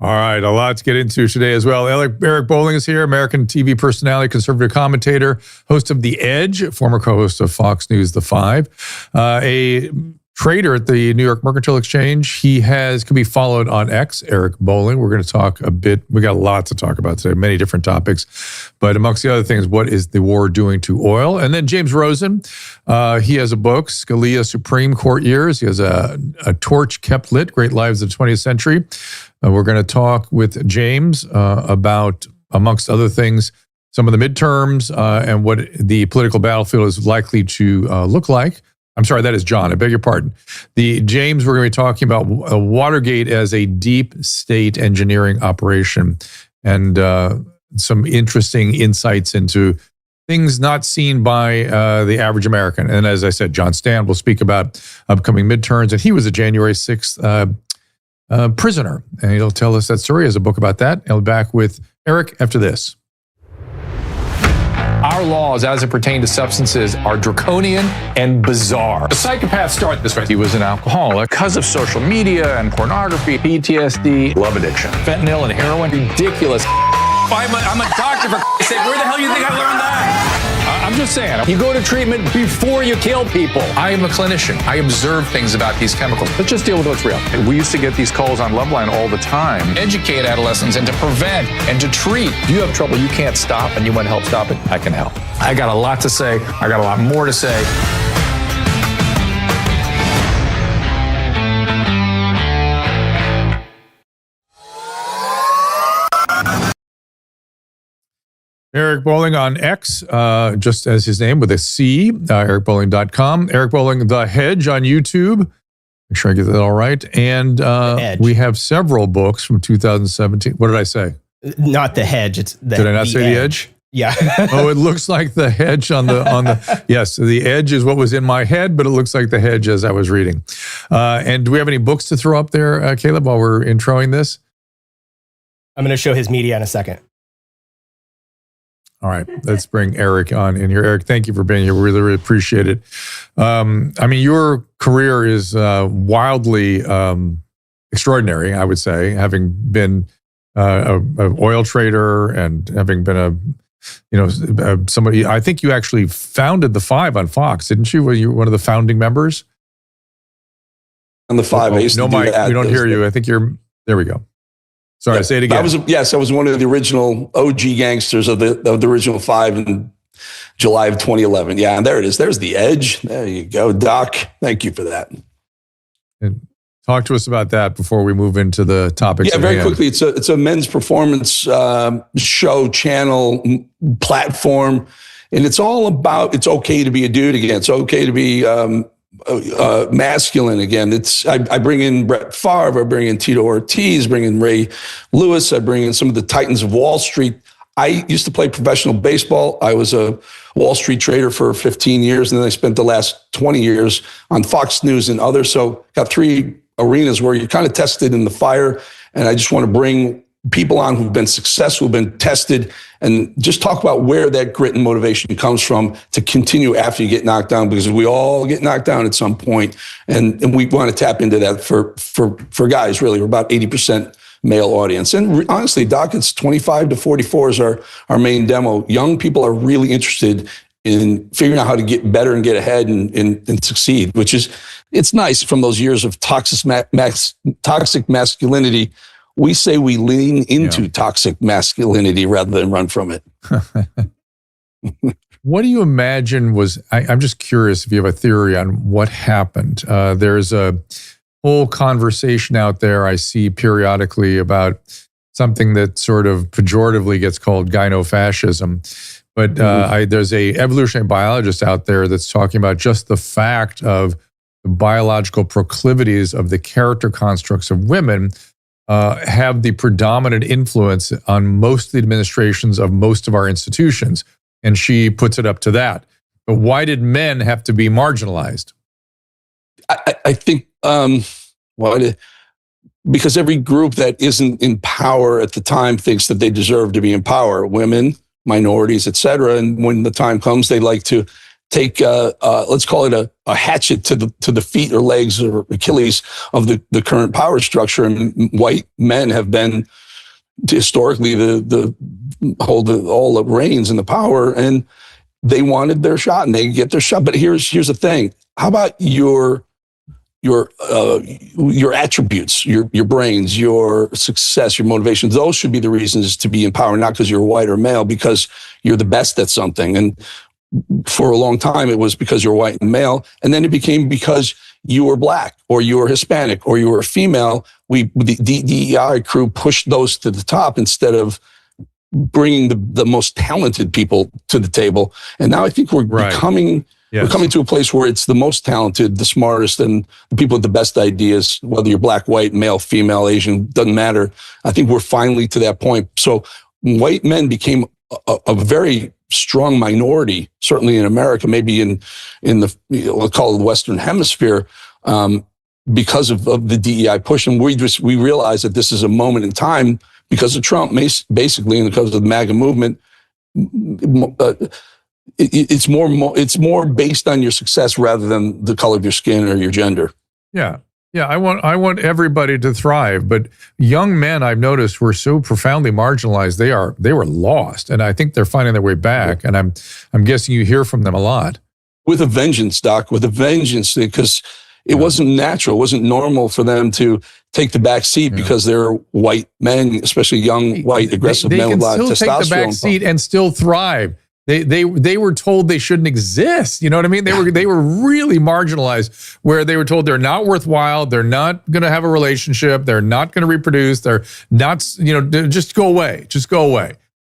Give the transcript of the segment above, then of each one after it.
All right, a lot to get into today as well. Eric Bolling is here, American TV personality, conservative commentator, host of The Edge, former co-host of Fox News The Five, a trader at the New York Mercantile Exchange. He can be followed on X, Eric Bolling. We're going to talk a bit. We got a lot to talk about today, many different topics. But amongst the other things, what is the war doing to oil? And then James Rosen, he has a book, Scalia Supreme Court Years. He has a torch kept lit, Great Lives of the 20th Century. We're going to talk with James about, amongst other things, some of the midterms and what the political battlefield is likely to look like. I'm sorry, that is John. I beg your pardon. James, we're going to be talking about Watergate as a deep state engineering operation and some interesting insights into things not seen by the average American. And as I said, John Strand will speak about upcoming midterms. And he was a January 6th prisoner. And he'll tell us that story. He has a book about that. I'll be back with Eric after this. Our laws, as it pertains to substances, are draconian and bizarre. The psychopaths start this way. He was an alcoholic because of social media and pornography, PTSD, love addiction, fentanyl and heroin. Ridiculous. I'm a doctor, for Christ's sake. Where the hell do you think I learned that? I'm just saying, you go to treatment before you kill people. I am a clinician. I observe things about these chemicals. Let's just deal with what's real. We used to get these calls on Loveline all the time. Educate adolescents and to prevent and to treat. If you have trouble you can't stop and you want to help stop it, I can help. I got a lot to say. I got a lot more to say. Eric Bolling on X, just as his name with a C, ericbolling.com. Eric Bolling, The Hedge on YouTube. Make sure I get that all right. And we have several books from 2017. What did I say? Not The Hedge. It's Did I not say The Edge? Yeah. Oh, it looks like The Hedge on the yes, The Edge is what was in my head, but it looks like The Hedge as I was reading. And do we have any books to throw up there, Caleb, while we're introing this? I'm going to show his media in a second. All right, let's bring Eric on in here. Eric, thank you for being here. We really, really appreciate it. I mean, your career is wildly extraordinary, I would say, having been an oil trader and having been somebody. I think you actually founded the Five on Fox, didn't you? Were you one of the founding members? On the Five, I used to do that. We don't hear you. I think you're. There we go. Sorry, yeah, say it again. I was one of the original OG gangsters of the original Five in July of 2011. Yeah, and there it is. There's The Edge. There you go, Doc. Thank you for that. And talk to us about that before we move into the topics. Yeah, very quickly. It's a men's performance show, channel, platform, and it's all about it's okay to be a dude again. It's okay to be masculine again. I bring in Brett Favre, I bring in Tito Ortiz, bring in Ray Lewis, I bring in some of the titans of Wall Street. I used to play professional baseball. I was a Wall Street trader for 15 years, and then I spent the last 20 years on Fox News and others. So got three arenas where you're kind of tested in the fire, and I just want to bring people on who've been successful, who've been tested, and just talk about where that grit and motivation comes from to continue after you get knocked down, because we all get knocked down at some point, and we want to tap into that for guys. Really, we're about 80% male audience, and honestly, Doc, it's 25 to 44 is our main demo. Young people are really interested in figuring out how to get better and get ahead and succeed, which is, it's nice from those years of toxic masculinity. We say we lean into toxic masculinity rather than run from it. What do you imagine I'm just curious if you have a theory on what happened. There's a whole conversation out there I see periodically about something that sort of pejoratively gets called gynofascism. But there's a evolutionary biologist out there that's talking about just the fact of the biological proclivities of the character constructs of women have the predominant influence on most of the administrations of most of our institutions. And she puts it up to that. But why did men have to be marginalized? I think, because every group that isn't in power at the time thinks that they deserve to be in power. Women, minorities, et cetera. And when the time comes, they like to take let's call it a hatchet to the feet or legs or Achilles of the current power structure. And white men have been historically the hold all the reins and the power, and they wanted their shot and they get their shot. But here's the thing: how about your attributes, your brains, your success, your motivations? Those should be the reasons to be in power, not because you're white or male, because you're the best at something. And for a long time, it was because you're white and male, and then it became because you were black or you were Hispanic or you were female. The DEI crew pushed those to the top instead of bringing the most talented people to the table. And now I think we're becoming. Yes. We're coming to a place where it's the most talented, the smartest, and the people with the best ideas, whether you're black, white, male, female, Asian, doesn't matter. I think we're finally to that point. So white men became a very strong minority, certainly in America, maybe in the, we'll call it the Western Hemisphere, because of the DEI push. And we realize that this is a moment in time because of Trump, basically, and because of the MAGA movement. It's more based on your success rather than the color of your skin or your gender. Yeah. I want everybody to thrive, but young men, I've noticed, were so profoundly marginalized. They were lost, and I think they're finding their way back. And I'm guessing you hear from them a lot. With a vengeance, Doc, with a vengeance, because it wasn't natural, it wasn't normal for them to take the back seat because they're white men, especially young white aggressive men with a lot of testosterone. They can still take the back seat and still thrive. They were told they shouldn't exist. You know what I mean? They were really marginalized, where they were told they're not worthwhile, they're not going to have a relationship, they're not going to reproduce, they're not, just go away,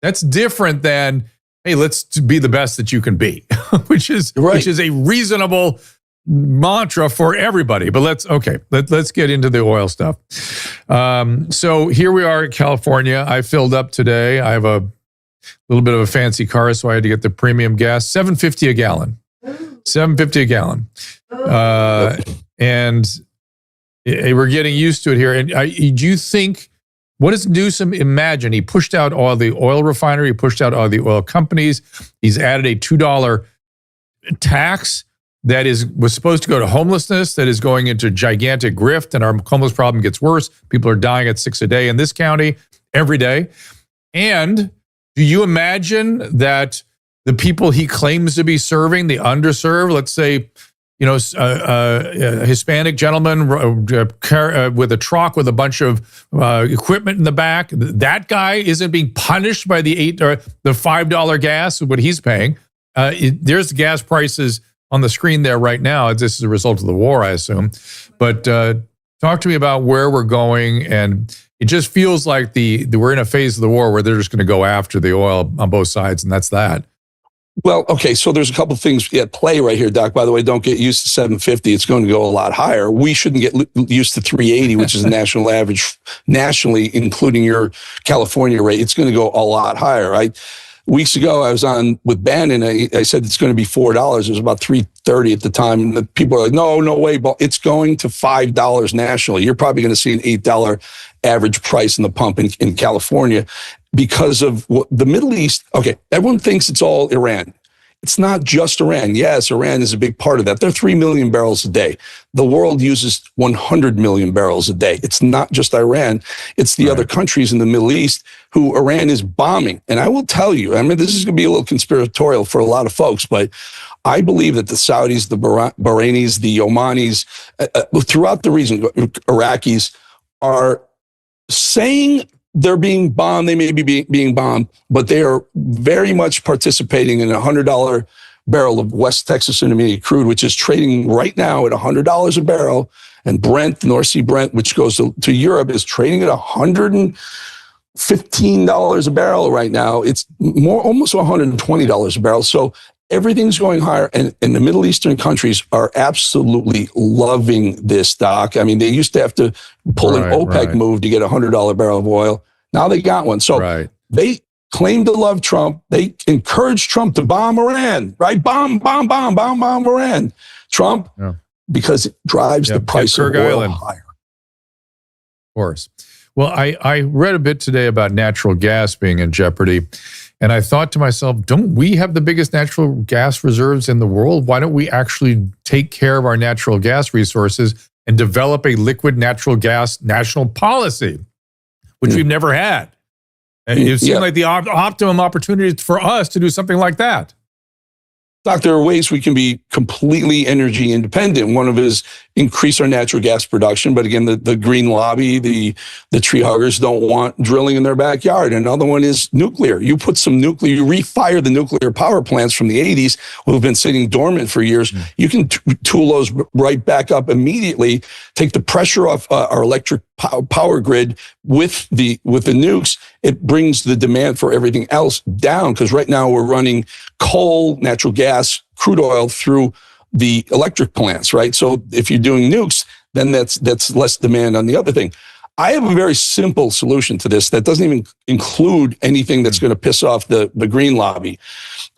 That's different than, hey, let's be the best that you can be, which is a reasonable mantra for everybody. But let's get into the oil stuff. So here we are in California. I filled up today. I have a little bit of a fancy car, so I had to get the premium gas, $7.50 a gallon. $7.50 a gallon. And we're getting used to it here. And do you think, what does Newsom imagine? He pushed out all the oil refinery, he pushed out all the oil companies, he's added a $2 tax that was supposed to go to homelessness, that is going into gigantic grift, and our homeless problem gets worse. People are dying at 6 a day in this county every day. And do you imagine that the people he claims to be serving, the underserved, let's say, a Hispanic gentleman with a truck with a bunch of equipment in the back, that guy isn't being punished by the $5 gas, what he's paying? There's the gas prices on the screen there right now. This is a result of the war, I assume. But talk to me about where we're going. And it just feels like we're in a phase of the war where they're just going to go after the oil on both sides, and that's that. Well, okay, so there's a couple of things at play right here, Doc. By the way, don't get used to 750. It's going to go a lot higher. We shouldn't get used to 380, which is the national average nationally, including your California rate. It's going to go a lot higher. Weeks ago, I was on with Bannon. I said it's going to be $4. It was about $3.30 at the time. And the people are like, no way, but it's going to $5 nationally. You're probably going to see an $8 average price in the pump in California because of the Middle East. Okay, everyone thinks it's all Iran. It's not just Iran. Yes, Iran is a big part of that. They're 3 million barrels a day. The world uses 100 million barrels a day. It's not just Iran. It's the other countries in the Middle East who Iran is bombing. And I will tell you, I mean, this is going to be a little conspiratorial for a lot of folks, but I believe that the Saudis, the Bahrainis, the Omanis, throughout the region, Iraqis, are saying they're being bombed. They may be being bombed, but they are very much participating in a $100 barrel of West Texas Intermediate crude, which is trading right now at $100 a barrel. And Brent, North Sea Brent, which goes to Europe, is trading at $115 a barrel right now. It's almost $120 a barrel. So everything's going higher, and the Middle Eastern countries are absolutely loving this, Doc. I mean, they used to have to pull an OPEC move to get a $100 barrel of oil. Now they got one. So they claim to love Trump. They encourage Trump to bomb Iran, right? Bomb Iran. Trump, because it drives the price of oil higher. Of course. Well, I read a bit today about natural gas being in jeopardy. And I thought to myself, don't we have the biggest natural gas reserves in the world? Why don't we actually take care of our natural gas resources and develop a liquid natural gas national policy, which we've never had? And it seemed like the optimum opportunity for us to do something like that. Doc, there are ways we can be completely energy independent. One of it is increase our natural gas production. But again, the green lobby, the tree huggers don't want drilling in their backyard. Another one is nuclear. You put some nuclear, you refire the nuclear power plants from the 80s, who've been sitting dormant for years. You can tool those right back up immediately, take the pressure off our electric power grid with the nukes. It brings the demand for everything else down, because right now we're running coal, natural gas, crude oil through the electric plants, right? So if you're doing nukes, then that's less demand on the other thing. I have a very simple solution to this that doesn't even include anything that's going to piss off the green lobby.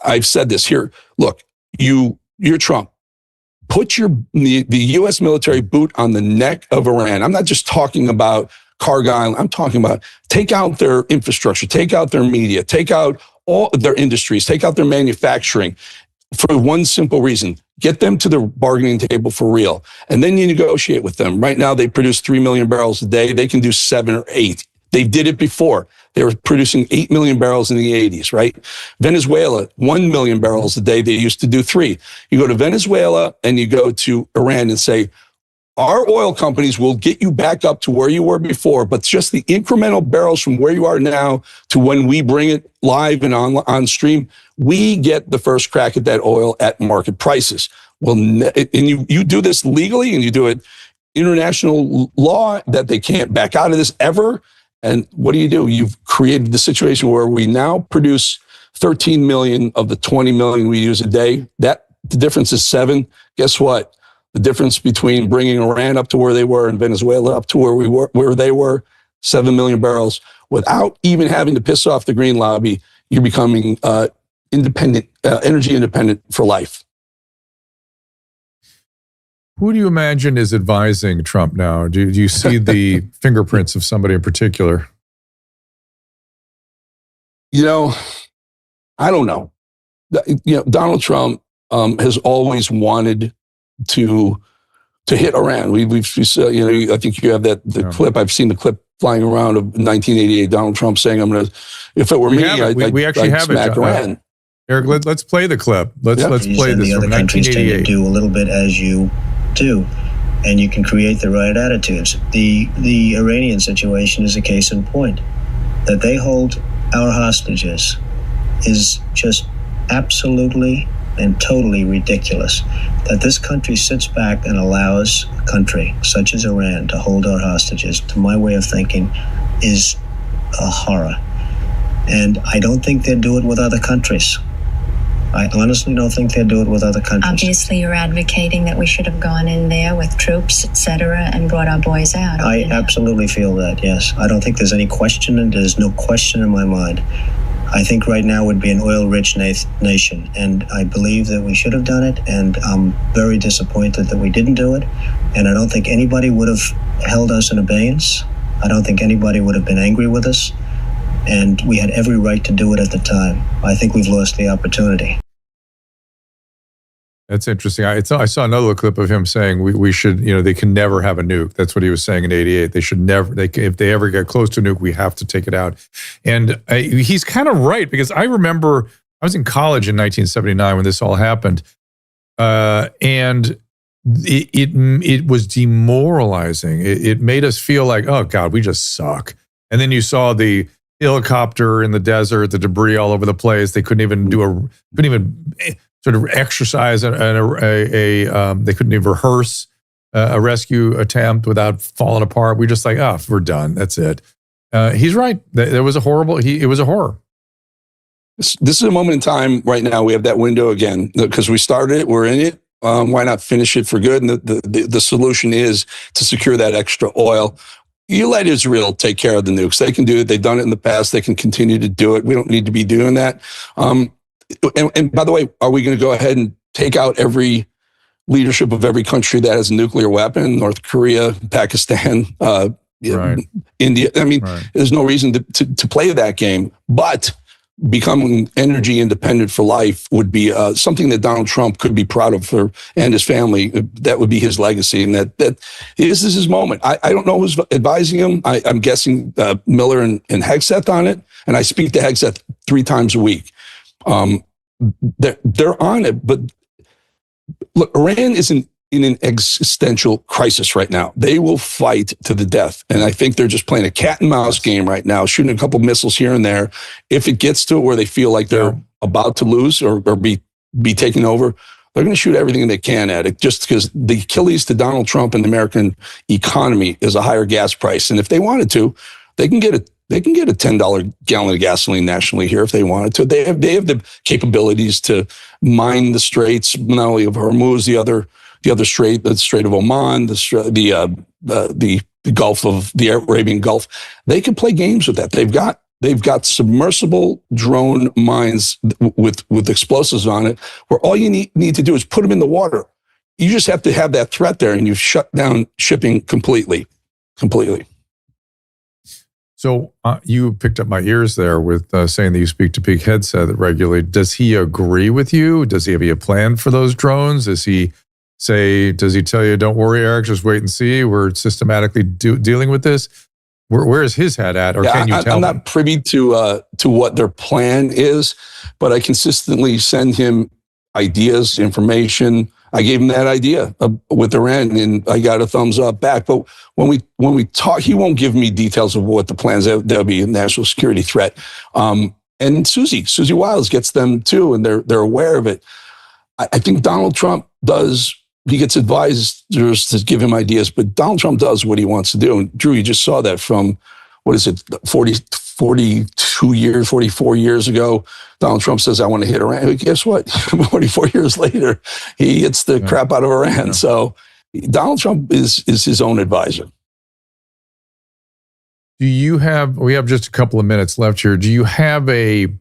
I've said this here. Look, you're Trump. Put the U.S. military boot on the neck of Iran. I'm not just talking about Cargill. I'm talking about take out their infrastructure, take out their media, take out all their industries, take out their manufacturing, for one simple reason: get them to the bargaining table for real. And then you negotiate with them. Right now, they produce 3 million barrels a day. They can do 7 or 8. They did it before. They were producing 8 million barrels in the 80s, right? Venezuela, 1 million barrels a day. They used to do 3. You go to Venezuela and you go to Iran and say, our oil companies will get you back up to where you were before, but just the incremental barrels from where you are now to when we bring it live and on stream, we get the first crack at that oil at market prices. Well, and you do this legally, and you do it international law that they can't back out of this ever. And what do? You've created the situation where we now produce 13 million of the 20 million we use a day. The difference is 7. Guess what? The difference between bringing Iran up to where they were and Venezuela up to where they were, 7 million barrels, without even having to piss off the green lobby. You're becoming independent, energy independent for life. Who do you imagine is advising Trump now? Do you see the fingerprints of somebody in particular? I don't know. Donald Trump has always wanted to hit Iran. I think you have the clip. I've seen the clip flying around of 1988. Donald Trump saying, if it were me, I'd smack Iran. Eric, let's play the clip. Let's play this from 1988. The other countries tend to do a little bit as you do, and you can create the right attitudes. The Iranian situation is a case in point. That they hold our hostages is just absolutely and totally ridiculous. That this country sits back and allows a country such as Iran to hold our hostages, to my way of thinking, is a horror. And I don't think they'd do it with other countries. I honestly don't think they'd do it with other countries. Obviously, you're advocating that we should have gone in there with troops, etc., and brought our boys out. I absolutely feel that, yes. I don't think there's any question, and there's no question in my mind. I think right now would be an oil-rich nation, and I believe that we should have done it, and I'm very disappointed that we didn't do it, and I don't think anybody would have held us in abeyance. I don't think anybody would have been angry with us, and we had every right to do it at the time. I think we've lost the opportunity. That's interesting. I saw another clip of him saying we should, they can never have a nuke. That's what he was saying in '88. They should never. If they ever get close to a nuke, we have to take it out. And he's kind of right, because I remember I was in college in 1979 when this all happened, and it was demoralizing. It made us feel like, oh God, we just suck. And then you saw the helicopter in the desert, the debris all over the place. They couldn't even sort of exercise they couldn't even rehearse a rescue attempt without falling apart. We're just like, we're done. That's it. He's right. There was it was a horror. This is a moment in time right now. We have that window again because we started it. We're in it. Why not finish it for good? And the solution is to secure that extra oil. You let Israel take care of the nukes. They can do it. They've done it in the past. They can continue to do it. We don't need to be doing that. And by the way, are we going to go ahead and take out every leadership of every country that has a nuclear weapon? North Korea, Pakistan, right. India. I mean, There's no reason to play that game. But becoming energy independent for life would be something that Donald Trump could be proud of and his family. That would be his legacy, and that this is his moment. I don't know who's advising him. I'm guessing Miller and Hegseth on it, and I speak to Hegseth 3 times a week. They're on it, but look, Iran isn't in an existential crisis right now. They will fight to the death. And I think they're just playing a cat and mouse game right now, shooting a couple missiles here and there. If it gets to where they feel like they're about to lose or be taken over, they're going to shoot everything they can at it, just because the Achilles to Donald Trump and the American economy is a higher gas price. And if they wanted to, they can get a $10 gallon of gasoline nationally here if they wanted to. They have the capabilities to mine the straits, not only of Hormuz, the other strait, the Strait of Oman, the Gulf of the Arabian Gulf. They can play games with that. They've got submersible drone mines with explosives on it, where all you need to do is put them in the water. You just have to have that threat there, and you've shut down shipping completely. So you picked up my ears there with saying that you speak to Pete Hegseth regularly. Does he agree with you? Does he have a plan for those drones? Does he tell you, don't worry, Eric, just wait and see, we're systematically dealing with this? Where is his head at, or can you tell I'm not privy to what their plan is, but I consistently send him ideas, information. I gave him that idea with Iran, and I got a thumbs up back. But when we talk, he won't give me details of what the plans are. There'll be a national security threat. And Susie Wiles gets them too, and they're aware of it. I think Donald Trump does. He gets advisors to give him ideas, but Donald Trump does what he wants to do. And Drew, you just saw that from, 44 years ago, Donald Trump says, I want to hit Iran. Guess what? 44 years later, he hits the crap out of Iran. Yeah. So Donald Trump is his own advisor. We have just a couple of minutes left here. Do you have I'm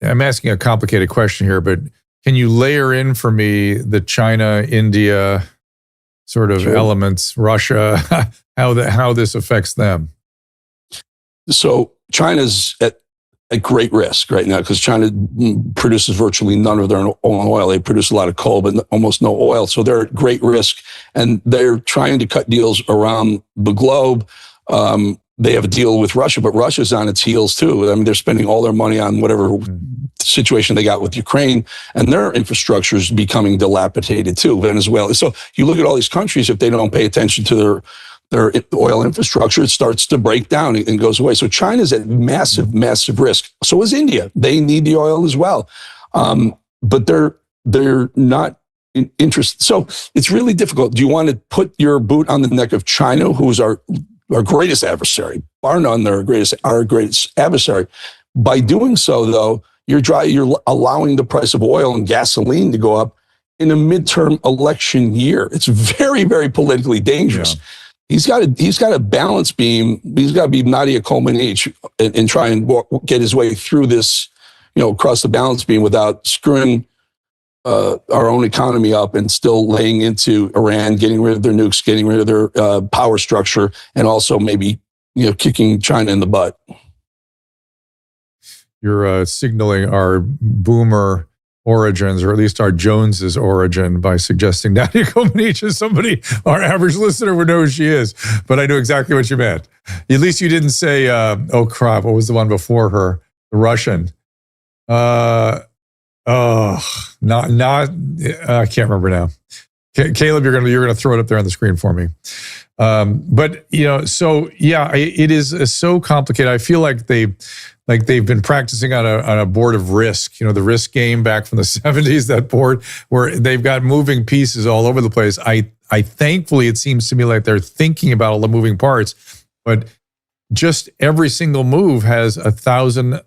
asking a complicated question here, but can you layer in for me the China, India sort of elements, Russia, how this affects them? So China's at great risk right now because China produces virtually none of their own oil. They produce a lot of coal, but almost no oil. So they're at great risk, and they're trying to cut deals around the globe. They have a deal with Russia, but Russia's on its heels too. I mean, they're spending all their money on whatever situation they got with Ukraine, and their infrastructure is becoming dilapidated too. Venezuela. So you look at all these countries, if they don't pay attention to their oil infrastructure, it starts to break down and goes away. So China's at massive, massive risk. So is India. They need the oil as well. But they're not interested. So it's really difficult. Do you want to put your boot on the neck of China, who's our greatest adversary? Bar none, they're our greatest adversary. By doing so, though, you're allowing the price of oil and gasoline to go up in a midterm election year. It's very, very politically dangerous. Yeah. He's got a balance beam. He's got to be Nadia Coleman H and try and get his way through this, across the balance beam without screwing our own economy up and still laying into Iran, getting rid of their nukes, getting rid of their power structure, and also maybe kicking China in the butt. You're signaling our boomer origins, or at least our Jones's origin, by suggesting Nadia Comaneci is somebody our average listener would know who she is. But I knew exactly what you meant. At least you didn't say, oh crap, what was the one before her? The Russian. I can't remember now. Caleb, you're gonna throw it up there on the screen for me. But it is so complicated. I feel like they've been practicing on a board of Risk, the Risk game back from the 70s, that board where they've got moving pieces all over the place. I thankfully, it seems to me like they're thinking about all the moving parts, but just every single move has 1,000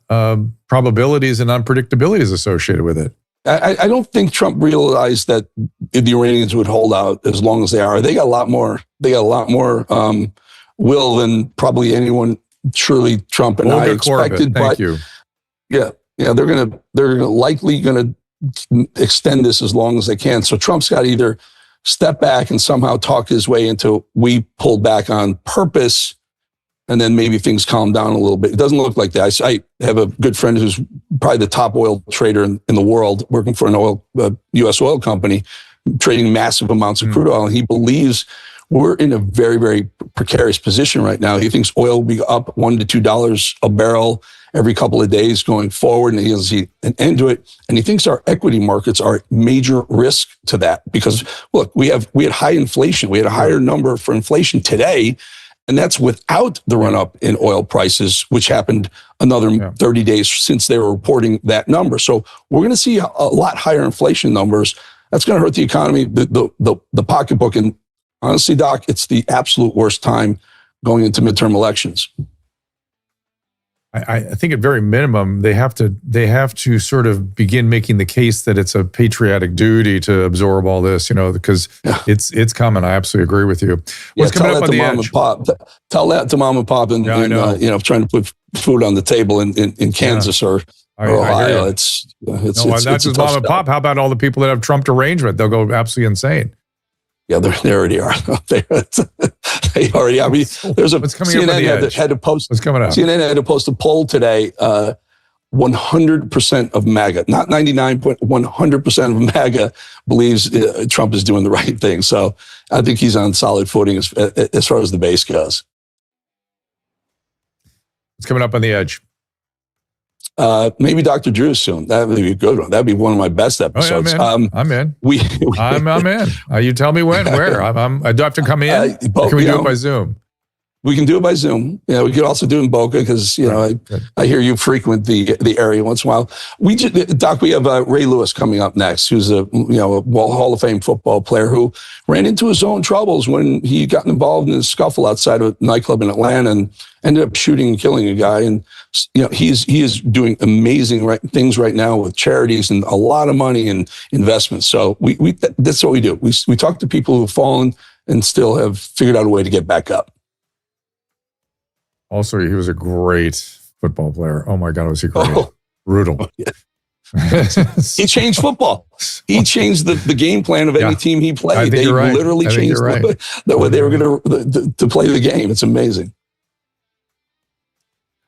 probabilities and unpredictabilities associated with it. I don't think Trump realized that the Iranians would hold out as long as they are. They got a lot more will than probably anyone, surely Trump and I expected. Thank you. Yeah, they're likely gonna extend this as long as they can. So Trump's got to either step back and somehow talk his way into, we pulled back on purpose and then maybe things calm down a little bit. It doesn't look like that. I have a good friend who's probably the top oil trader in the world, working for an U.S. oil company, trading massive amounts of crude oil. And he believes we're in a very, very precarious position right now. He thinks oil will be up $1 to $2 a barrel every couple of days going forward, and he doesn't see an end to it. And he thinks our equity markets are major risk to that because, look, we had high inflation. We had a higher number for inflation today, and that's without the run-up in oil prices, which happened another 30 days since they were reporting that number. So we're going to see a lot higher inflation numbers. That's going to hurt the economy, the pocketbook. And honestly, Doc, it's the absolute worst time going into midterm elections. I think at very minimum, they have to sort of begin making the case that it's a patriotic duty to absorb all this, because it's coming. I absolutely agree with you. What's coming up on the edge? Tell that to mom and pop and trying to put food on the table in Kansas or Ohio. It's not just mom and pop. How about all the people that have Trump derangement? They'll go absolutely insane. Yeah, they already are. They already are. I mean, there's a CNN had to post. What's coming up? CNN had to post a poll today. 100% of MAGA, not 100% of MAGA believes Trump is doing the right thing. So I think he's on solid footing as far as the base goes. What's coming up on the edge? Maybe Dr. Drew soon. That would be a good one. That'd be one of my best episodes. I'm in. I'm in. I'm in. You tell me when, where. I do have to come in. Or can we do it by Zoom? We can do it by Zoom. We could also do it in Boca because I hear you frequent the area once in a while. Doc, we have Ray Lewis coming up next, who's a Hall of Fame football player who ran into his own troubles when he got involved in a scuffle outside of a nightclub in Atlanta and ended up shooting and killing a guy. And he is doing amazing things right now with charities and a lot of money and investments. So that's what we do. We talk to people who've fallen and still have figured out a way to get back up. Also, he was a great football player. Oh my God, was he great? Brutal. Yeah. He changed football. He changed the game plan of any team he played. They literally changed the way they were going to play the game. It's amazing.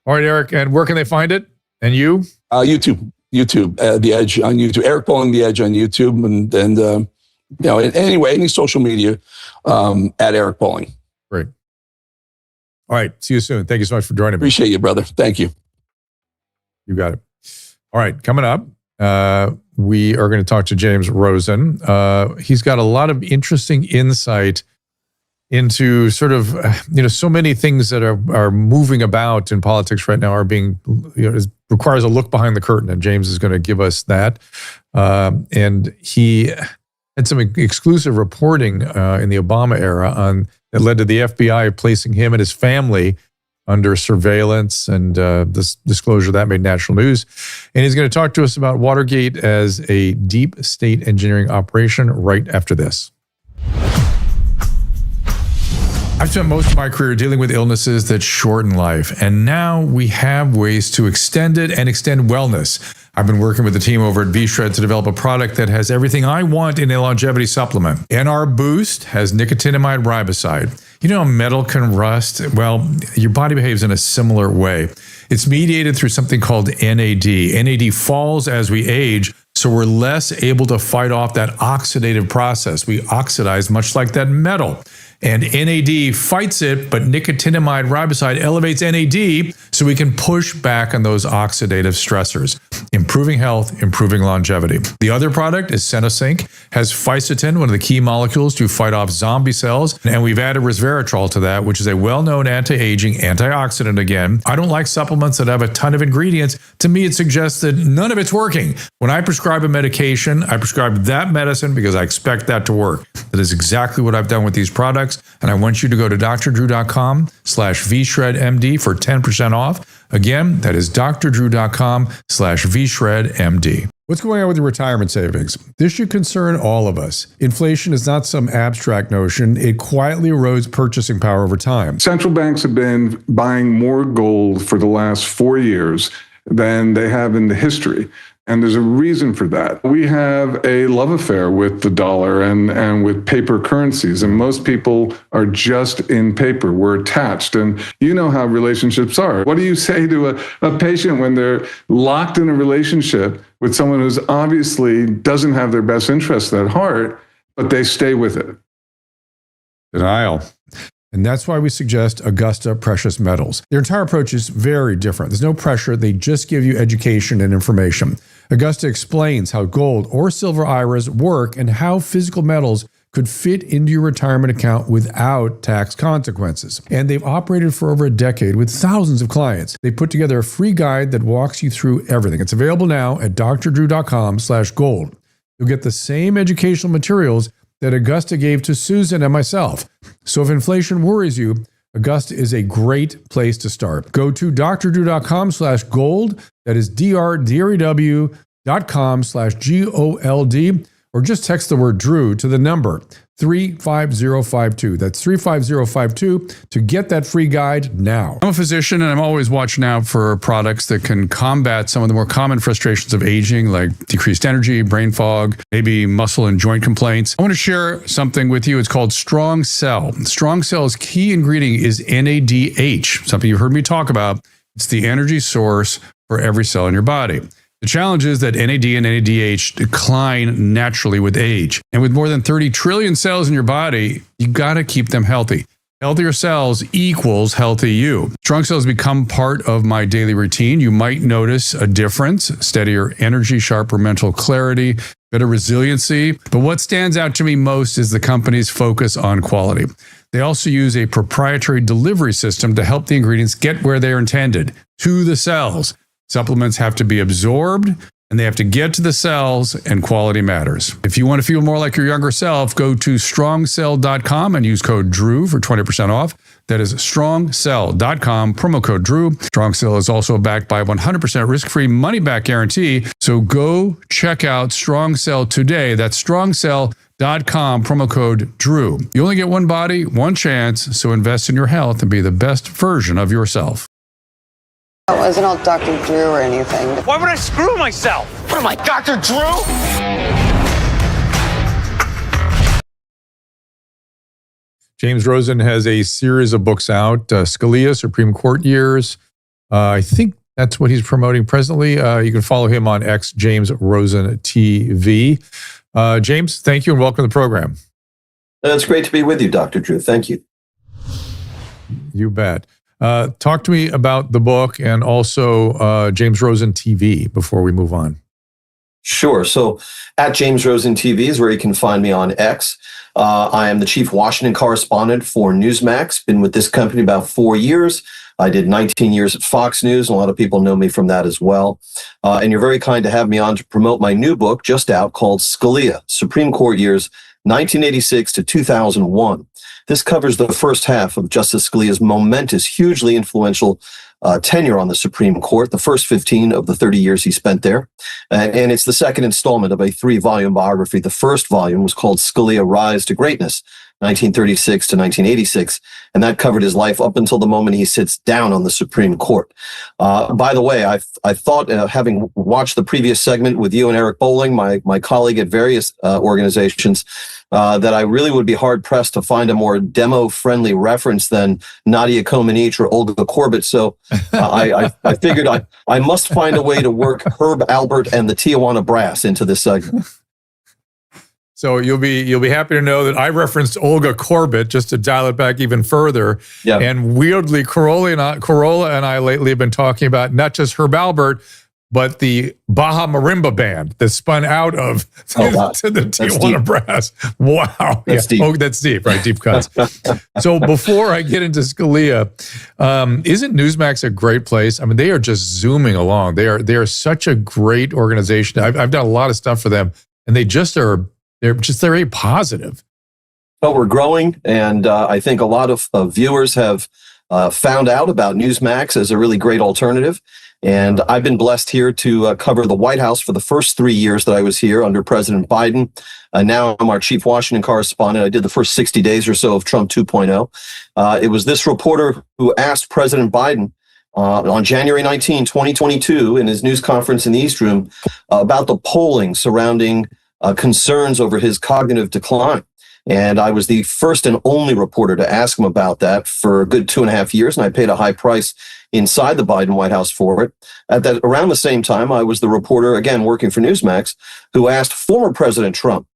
All right, Eric, and where can they find it? And you? YouTube, The Edge on YouTube. Eric Bolling, The Edge on YouTube, and anyway, any social media at Eric Bolling. Great. All right. See you soon. Thank you so much for joining me. Appreciate you, brother. Thank you. You got it. All right. Coming up, we are going to talk to James Rosen. He's got a lot of interesting insight into sort of, so many things that are moving about in politics right now are being, requires a look behind the curtain. And James is going to give us that. And he had some exclusive reporting in the Obama era that led to the FBI placing him and his family under surveillance, and this disclosure that made national news. And he's going to talk to us about Watergate as a deep state engineering operation right after this. I've spent most of my career dealing with illnesses that shorten life, and now we have ways to extend it and extend wellness. I've been working with the team over at V-Shred to develop a product that has everything I want in a longevity supplement. NR Boost has nicotinamide riboside. You know how metal can rust? Well, your body behaves in a similar way. It's mediated through something called NAD. NAD falls as we age, so we're less able to fight off that oxidative process. We oxidize much like that metal. And NAD fights it, but nicotinamide riboside elevates NAD so we can push back on those oxidative stressors, improving health, improving longevity. The other product is Senosync, has fisetin, one of the key molecules to fight off zombie cells, and we've added resveratrol to that, which is a well-known anti-aging antioxidant again. I don't like supplements that have a ton of ingredients. To me, it suggests that none of it's working. When I prescribe a medication, I prescribe that medicine because I expect that to work. That is exactly what I've done with these products. And I want you to go to drdrew.com/vshredmd for 10% off. Again, that is drdrew.com/vshredmd. What's going on with your retirement savings? This should concern all of us. Inflation is not some abstract notion. It quietly erodes purchasing power over time. Central banks have been buying more gold for the last 4 years than they have in the history. And there's a reason for that. We have a love affair with the dollar and with paper currencies. And most people are just in paper. We're attached. And you know how relationships are. What do you say to a patient when they're locked in a relationship with someone who's obviously doesn't have their best interests at heart, but they stay with it? Denial. And that's why we suggest Augusta Precious Metals. Their entire approach is very different. There's no pressure. They just give you education and information. Augusta explains how gold or silver IRAs work and how physical metals could fit into your retirement account without tax consequences. And they've operated for over a decade with thousands of clients. They put together a free guide that walks you through everything. It's available now at drdrew.com/gold. You'll get the same educational materials that Augusta gave to Susan and myself. So if inflation worries you, Augusta is a great place to start. Go to drdrew.com/gold. That is drdrew.com/GOLD, or just text the word Drew to the number 35052. That's 35052 to get that free guide now. I'm a physician and I'm always watching out for products that can combat some of the more common frustrations of aging, like decreased energy, brain fog, maybe muscle and joint complaints. I want to share something with you. It's called Strong Cell. Strong Cell's key ingredient is NADH, something you've heard me talk about. It's the energy source for every cell in your body. The challenge is that NAD and NADH decline naturally with age. And with more than 30 trillion cells in your body, you got to keep them healthy. Healthier cells equals healthy you. Strong Cells become part of my daily routine. You might notice a difference: steadier energy, sharper mental clarity, better resiliency. But what stands out to me most is the company's focus on quality. They also use a proprietary delivery system to help the ingredients get where they're intended, to the cells. Supplements have to be absorbed and they have to get to the cells, and quality matters. If you want to feel more like your younger self, go to strongcell.com and use code DREW for 20% off. That is strongcell.com, promo code DREW. StrongCell is also backed by a 100% risk-free money-back guarantee. So go check out StrongCell today. That's strongcell.com, promo code DREW. You only get one body, one chance, so invest in your health and be the best version of yourself. I wasn't all Dr. Drew or anything. Why would I screw myself? What am I, Dr. Drew? James Rosen has a series of books out, Scalia, Supreme Court Years. I think that's what he's promoting presently. You can follow him on X, James Rosen TV. James, thank you and welcome to the program. It's great to be with you, Dr. Drew. Thank you. You bet. Talk to me about the book and also James Rosen TV before we move on. Sure. So at James Rosen TV is where you can find me on X. I am the chief Washington correspondent for Newsmax. Been with this company about 4 years. I did 19 years at Fox News, and a lot of people know me from that as well. And you're very kind to have me on to promote my new book just out called Scalia, Supreme Court Years 1986 to 2001. This covers the first half of Justice Scalia's momentous, hugely influential tenure on the Supreme Court, the first 15 of the 30 years he spent there. And it's the second installment of a 3-volume biography. The first volume was called Scalia, Rise to Greatness, 1936 to 1986. And that covered his life up until the moment he sits down on the Supreme Court. By the way, I thought, having watched the previous segment with you and Eric Bolling, my colleague at various organizations, that I really would be hard-pressed to find a more demo-friendly reference than Nadia Comaneci or Olga Korbut. So I figured I must find a way to work Herb Alpert and the Tijuana Brass into this segment. So you'll be happy to know that I referenced Olga Korbut just to dial it back even further. Yeah. And weirdly, Corolla and I lately have been talking about not just Herb Alpert, but the Baja Marimba band that spun out of to the Tijuana Brass. Wow. That's deep. Oh, that's deep, right? Deep cuts. So before I get into Scalia, isn't Newsmax a great place? I mean, they are just zooming along. They are such a great organization. I've done a lot of stuff for them, and they're very positive. Well, we're growing, and I think a lot of viewers have found out about Newsmax as a really great alternative. And I've been blessed here to cover the White House for the first 3 years that I was here under President Biden. Now I'm our chief Washington correspondent. I did the first 60 days or so of Trump 2.0. It was this reporter who asked President Biden on January 19, 2022, in his news conference in the East Room about the polling surrounding concerns over his cognitive decline. And I was the first and only reporter to ask him about that for a good 2.5 years, and I paid a high price inside the Biden White House for it. Around the same time, I was the reporter, again, working for Newsmax, who asked former President Trump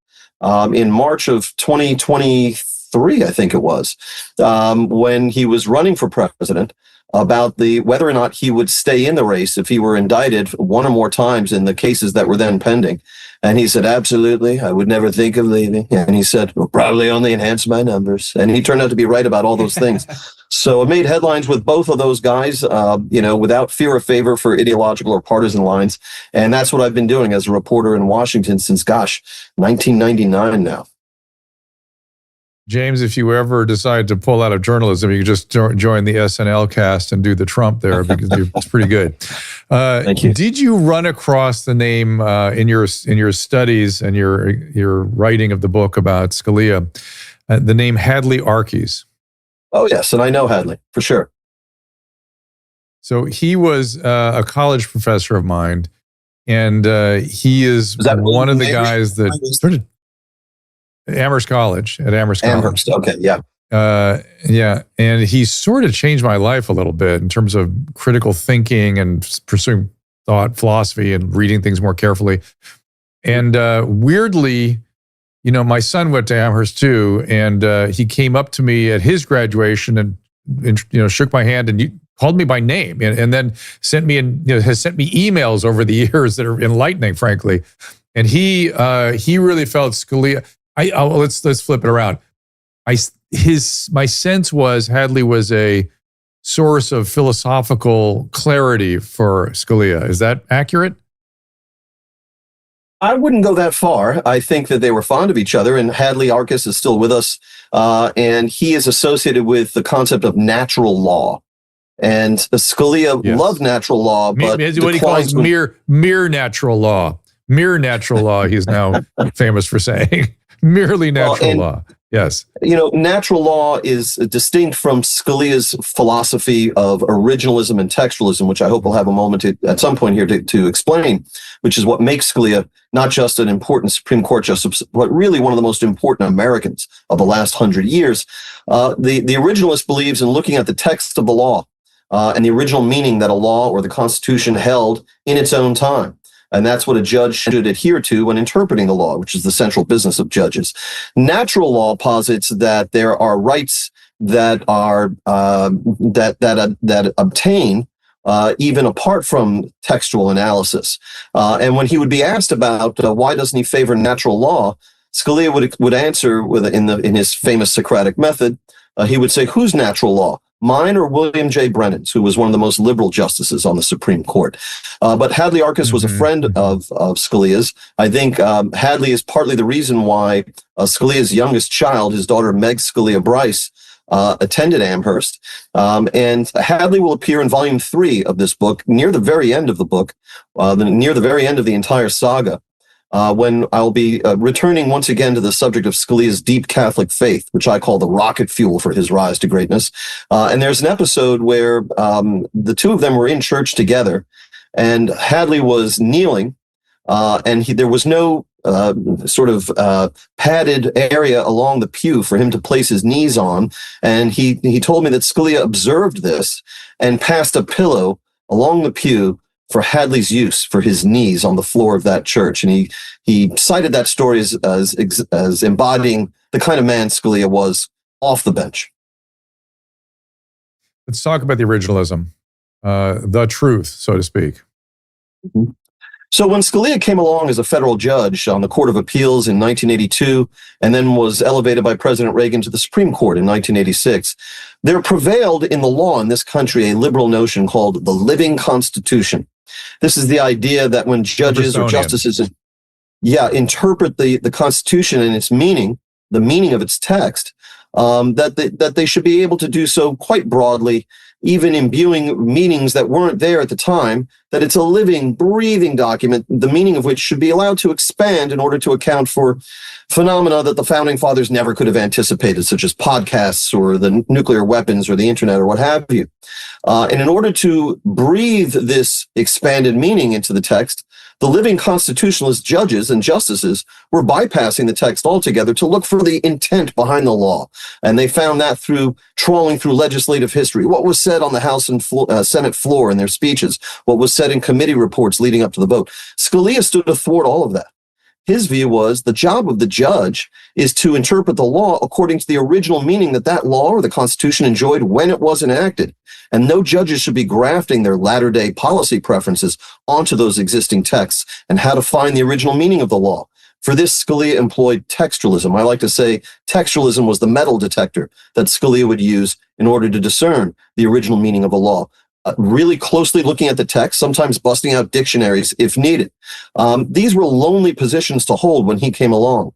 in March of 2023, I think it was, when he was running for president, about whether or not he would stay in the race if he were indicted one or more times in the cases that were then pending. And he said, absolutely, I would never think of leaving. And he said, will probably only enhance my numbers. And he turned out to be right about all those things. So it made headlines with both of those guys, without fear or favor for ideological or partisan lines. And that's what I've been doing as a reporter in Washington since, 1999 now. James, if you ever decide to pull out of journalism, you can just join the SNL cast and do the Trump there, because it's pretty good. Thank you. Did you run across the name in your studies and your writing of the book about Scalia, the name Hadley Arkes? Oh, yes, and I know Hadley, for sure. So he was a college professor of mine, and he is one of the guys that sort of Amherst College, at Amherst College. Amherst, okay, yeah. Yeah, and he sort of changed my life a little bit in terms of critical thinking and pursuing thought, philosophy, and reading things more carefully. And weirdly, my son went to Amherst too, and he came up to me at his graduation and shook my hand and called me by name, and then sent me has sent me emails over the years that are enlightening, frankly. And he really felt Scalia. Let's flip it around. My sense was Hadley was a source of philosophical clarity for Scalia. Is that accurate? I wouldn't go that far. I think that they were fond of each other, and Hadley Arkes is still with us, and he is associated with the concept of natural law. And Scalia loved natural law, but what he calls mere natural law. Mere natural law, he's now famous for saying. Merely natural law. Yes. Natural law is distinct from Scalia's philosophy of originalism and textualism, which I hope we'll have a moment at some point here to explain, which is what makes Scalia not just an important Supreme Court justice, but really one of the most important Americans of the last 100 years. The originalist believes in looking at the text of the law and the original meaning that a law or the Constitution held in its own time. And that's what a judge should adhere to when interpreting the law, which is the central business of judges. Natural law posits that there are rights that are that obtain even apart from textual analysis. And when he would be asked about why doesn't he favor natural law, Scalia would answer in his famous Socratic method. He would say, "Whose natural law? Mine or William J. Brennan's, who was one of the most liberal justices on the Supreme Court." But Hadley Arkes was a friend of Scalia's. I think Hadley is partly the reason why Scalia's youngest child, his daughter Meg Scalia Bryce, attended Amherst. And Hadley will appear in volume 3 of this book, near the very end of the book, near the very end of the entire saga. When I'll be returning once again to the subject of Scalia's deep Catholic faith, which I call the rocket fuel for his rise to greatness. And there's an episode where the two of them were in church together, and Hadley was kneeling, and there was no padded area along the pew for him to place his knees on. And he told me that Scalia observed this and passed a pillow along the pew for Hadley's use for his knees on the floor of that church. And he cited that story as embodying the kind of man Scalia was off the bench. Let's talk about the originalism, the truth, so to speak. Mm-hmm. So when Scalia came along as a federal judge on the Court of Appeals in 1982, and then was elevated by President Reagan to the Supreme Court in 1986, there prevailed in the law in this country a liberal notion called the living Constitution. This is the idea that when judges or justices interpret the Constitution and its meaning, the meaning of its text, that they should be able to do so quite broadly, even imbuing meanings that weren't there at the time, that it's a living, breathing document, the meaning of which should be allowed to expand in order to account for phenomena that the founding fathers never could have anticipated, such as podcasts or the nuclear weapons or the internet or what have you. And in order to breathe this expanded meaning into the text, the living constitutionalist judges and justices were bypassing the text altogether to look for the intent behind the law. And they found that through trawling through legislative history, what was said on the House and Senate floor in their speeches, what was said in committee reports leading up to the vote. Scalia stood athwart all of that. His view was the job of the judge is to interpret the law according to the original meaning that that law or the Constitution enjoyed when it was enacted. And no judges should be grafting their latter-day policy preferences onto those existing texts and how to find the original meaning of the law. For this, Scalia employed textualism. I like to say textualism was the metal detector that Scalia would use in order to discern the original meaning of a law. Really closely looking at the text, sometimes busting out dictionaries if needed. These were lonely positions to hold when he came along.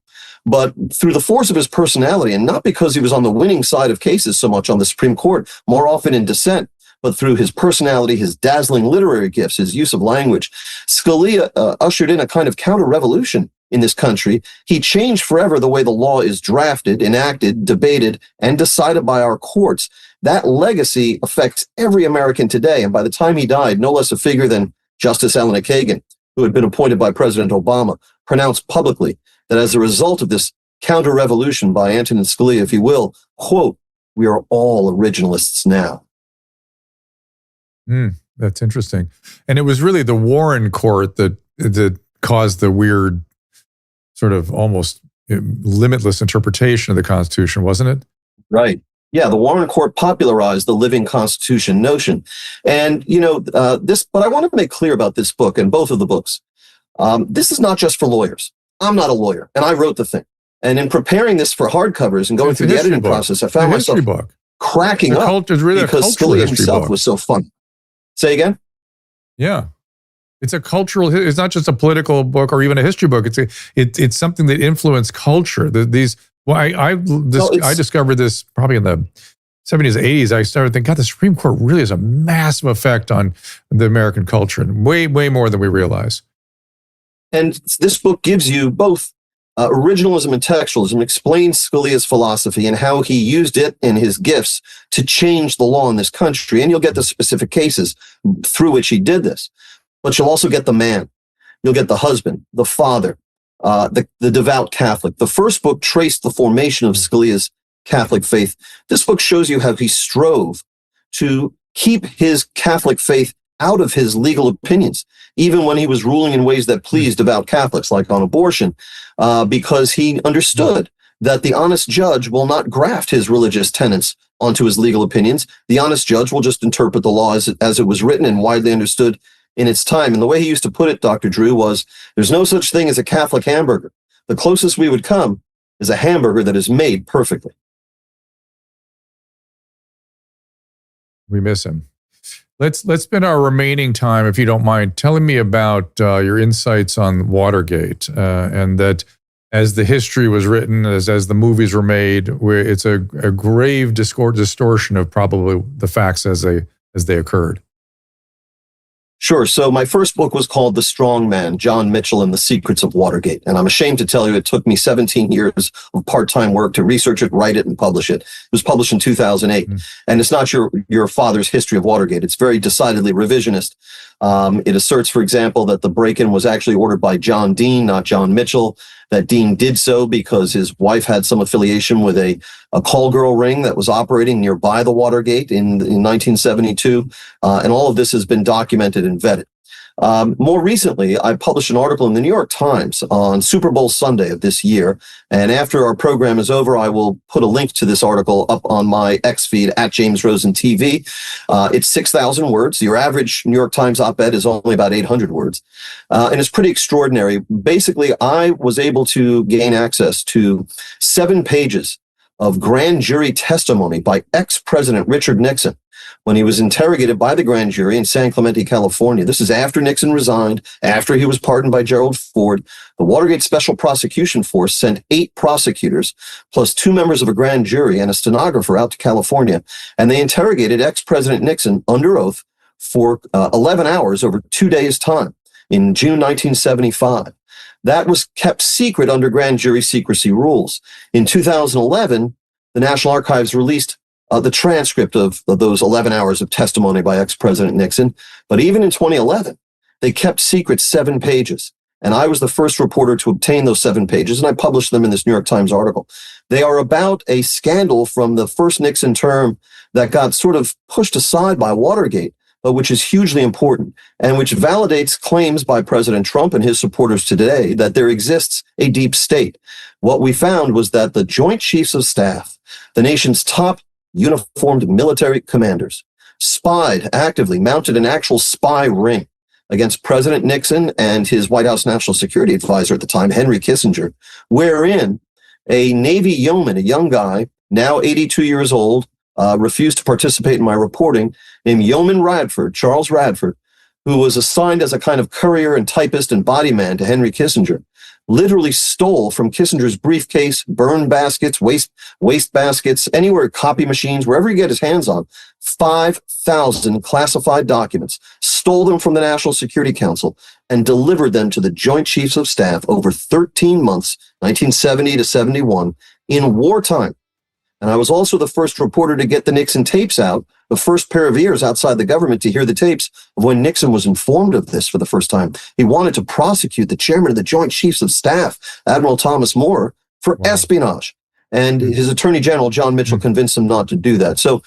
But through the force of his personality, and not because he was on the winning side of cases so much on the Supreme Court, more often in dissent, but through his personality, his dazzling literary gifts, his use of language, Scalia ushered in a kind of counter-revolution in this country. He changed forever the way the law is drafted, enacted, debated, and decided by our courts. That legacy affects every American today. And by the time he died, no less a figure than Justice Elena Kagan, who had been appointed by President Obama, pronounced publicly that as a result of this counter-revolution by Antonin Scalia, if you will, quote, "We are all originalists now." That's interesting. And it was really the Warren Court that caused the weird sort of almost limitless interpretation of the Constitution, wasn't it? Right. Yeah, the Warren Court popularized the living Constitution notion. And, but I want to make clear about this book and both of the books. This is not just for lawyers. I'm not a lawyer, and I wrote the thing. And in preparing this for hardcovers and going through the editing process, I found myself cracking up because Scalia himself was so funny. Say again? Yeah. It's a cultural, it's not just a political book or even a history book. It's something that influenced culture. I discovered this probably in the 70s, 80s. I started thinking, God, the Supreme Court really has a massive effect on the American culture, and way, way more than we realize. And this book gives you both originalism and textualism, explains Scalia's philosophy and how he used it and his gifts to change the law in this country. And you'll get the specific cases through which he did this. But you'll also get the man. You'll get the husband, the father, the devout Catholic. The first book traced the formation of Scalia's Catholic faith. This book shows you how he strove to keep his Catholic faith out of his legal opinions, even when he was ruling in ways that pleased devout Catholics, like on abortion, because he understood that the honest judge will not graft his religious tenets onto his legal opinions. The honest judge will just interpret the law as it was written and widely understood in its time. And the way he used to put it, Dr. Drew, was there's no such thing as a Catholic hamburger. The closest we would come is a hamburger that is made perfectly. We miss him. Let's spend our remaining time, if you don't mind, telling me about your insights on Watergate, and that as the history was written, as the movies were made, it's a grave distortion of probably the facts as they occurred. Sure. So my first book was called The Strong Man, John Mitchell and the Secrets of Watergate. And I'm ashamed to tell you it took me 17 years of part-time work to research it, write it, and publish it. It was published in 2008. And it's not your father's history of Watergate. It's very decidedly revisionist. It asserts, for example, that the break-in was actually ordered by John Dean, not John Mitchell. That Dean did so because his wife had some affiliation with a call girl ring that was operating nearby the Watergate in 1972. And all of this has been documented and vetted. More recently, I published an article in the New York Times on Super Bowl Sunday of this year. And after our program is over, I will put a link to this article up on my X feed at James Rosen TV. It's 6,000 words. Your average New York Times op-ed is only about 800 words. And it's pretty extraordinary. Basically, I was able to gain access to 7 pages of grand jury testimony by ex-President Richard Nixon when he was interrogated by the grand jury in San Clemente, California. This is after Nixon resigned, after he was pardoned by Gerald Ford. The Watergate Special Prosecution Force sent 8 prosecutors, plus 2 members of a grand jury and a stenographer out to California, and they interrogated ex-President Nixon under oath for 11 hours over 2 days' time in June 1975. That was kept secret under grand jury secrecy rules. In 2011, the National Archives released the transcript of those 11 hours of testimony by ex-President Nixon. But even in 2011, they kept secret 7 pages. And I was the first reporter to obtain those 7 pages, and I published them in this New York Times article. They are about a scandal from the first Nixon term that got sort of pushed aside by Watergate, but which is hugely important and which validates claims by President Trump and his supporters today that there exists a deep state. What we found was that the Joint Chiefs of Staff, the nation's top uniformed military commanders, spied actively, mounted an actual spy ring against President Nixon and his White House National Security Advisor at the time, Henry Kissinger, wherein a Navy yeoman, a young guy, now 82 years old, refused to participate in my reporting, named Yeoman Radford, Charles Radford, who was assigned as a kind of courier and typist and body man to Henry Kissinger, literally stole from Kissinger's briefcase, burn baskets, waste baskets, anywhere, copy machines, wherever he get his hands on, 5,000 classified documents, stole them from the National Security Council, and delivered them to the Joint Chiefs of Staff over 13 months, 1970 to 71, in wartime. And I was also the first reporter to get the Nixon tapes out, the first pair of ears outside the government to hear the tapes of when Nixon was informed of this for the first time. He wanted to prosecute the chairman of the Joint Chiefs of Staff, Admiral Thomas Moore, for espionage. And his Attorney General, John Mitchell, convinced him not to do that. So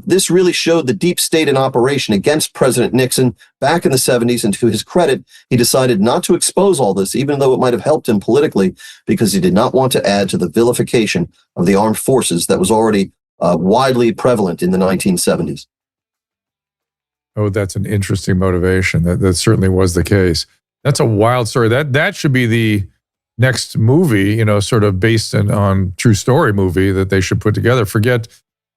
this really showed the deep state in operation against President Nixon back in the 70s. And to his credit, he decided not to expose all this, even though it might have helped him politically, because he did not want to add to the vilification of the armed forces that was already widely prevalent in the 1970s. Oh, that's an interesting motivation. That certainly was the case. That's a wild story. That should be the next movie, sort of based on true story movie that they should put together. Forget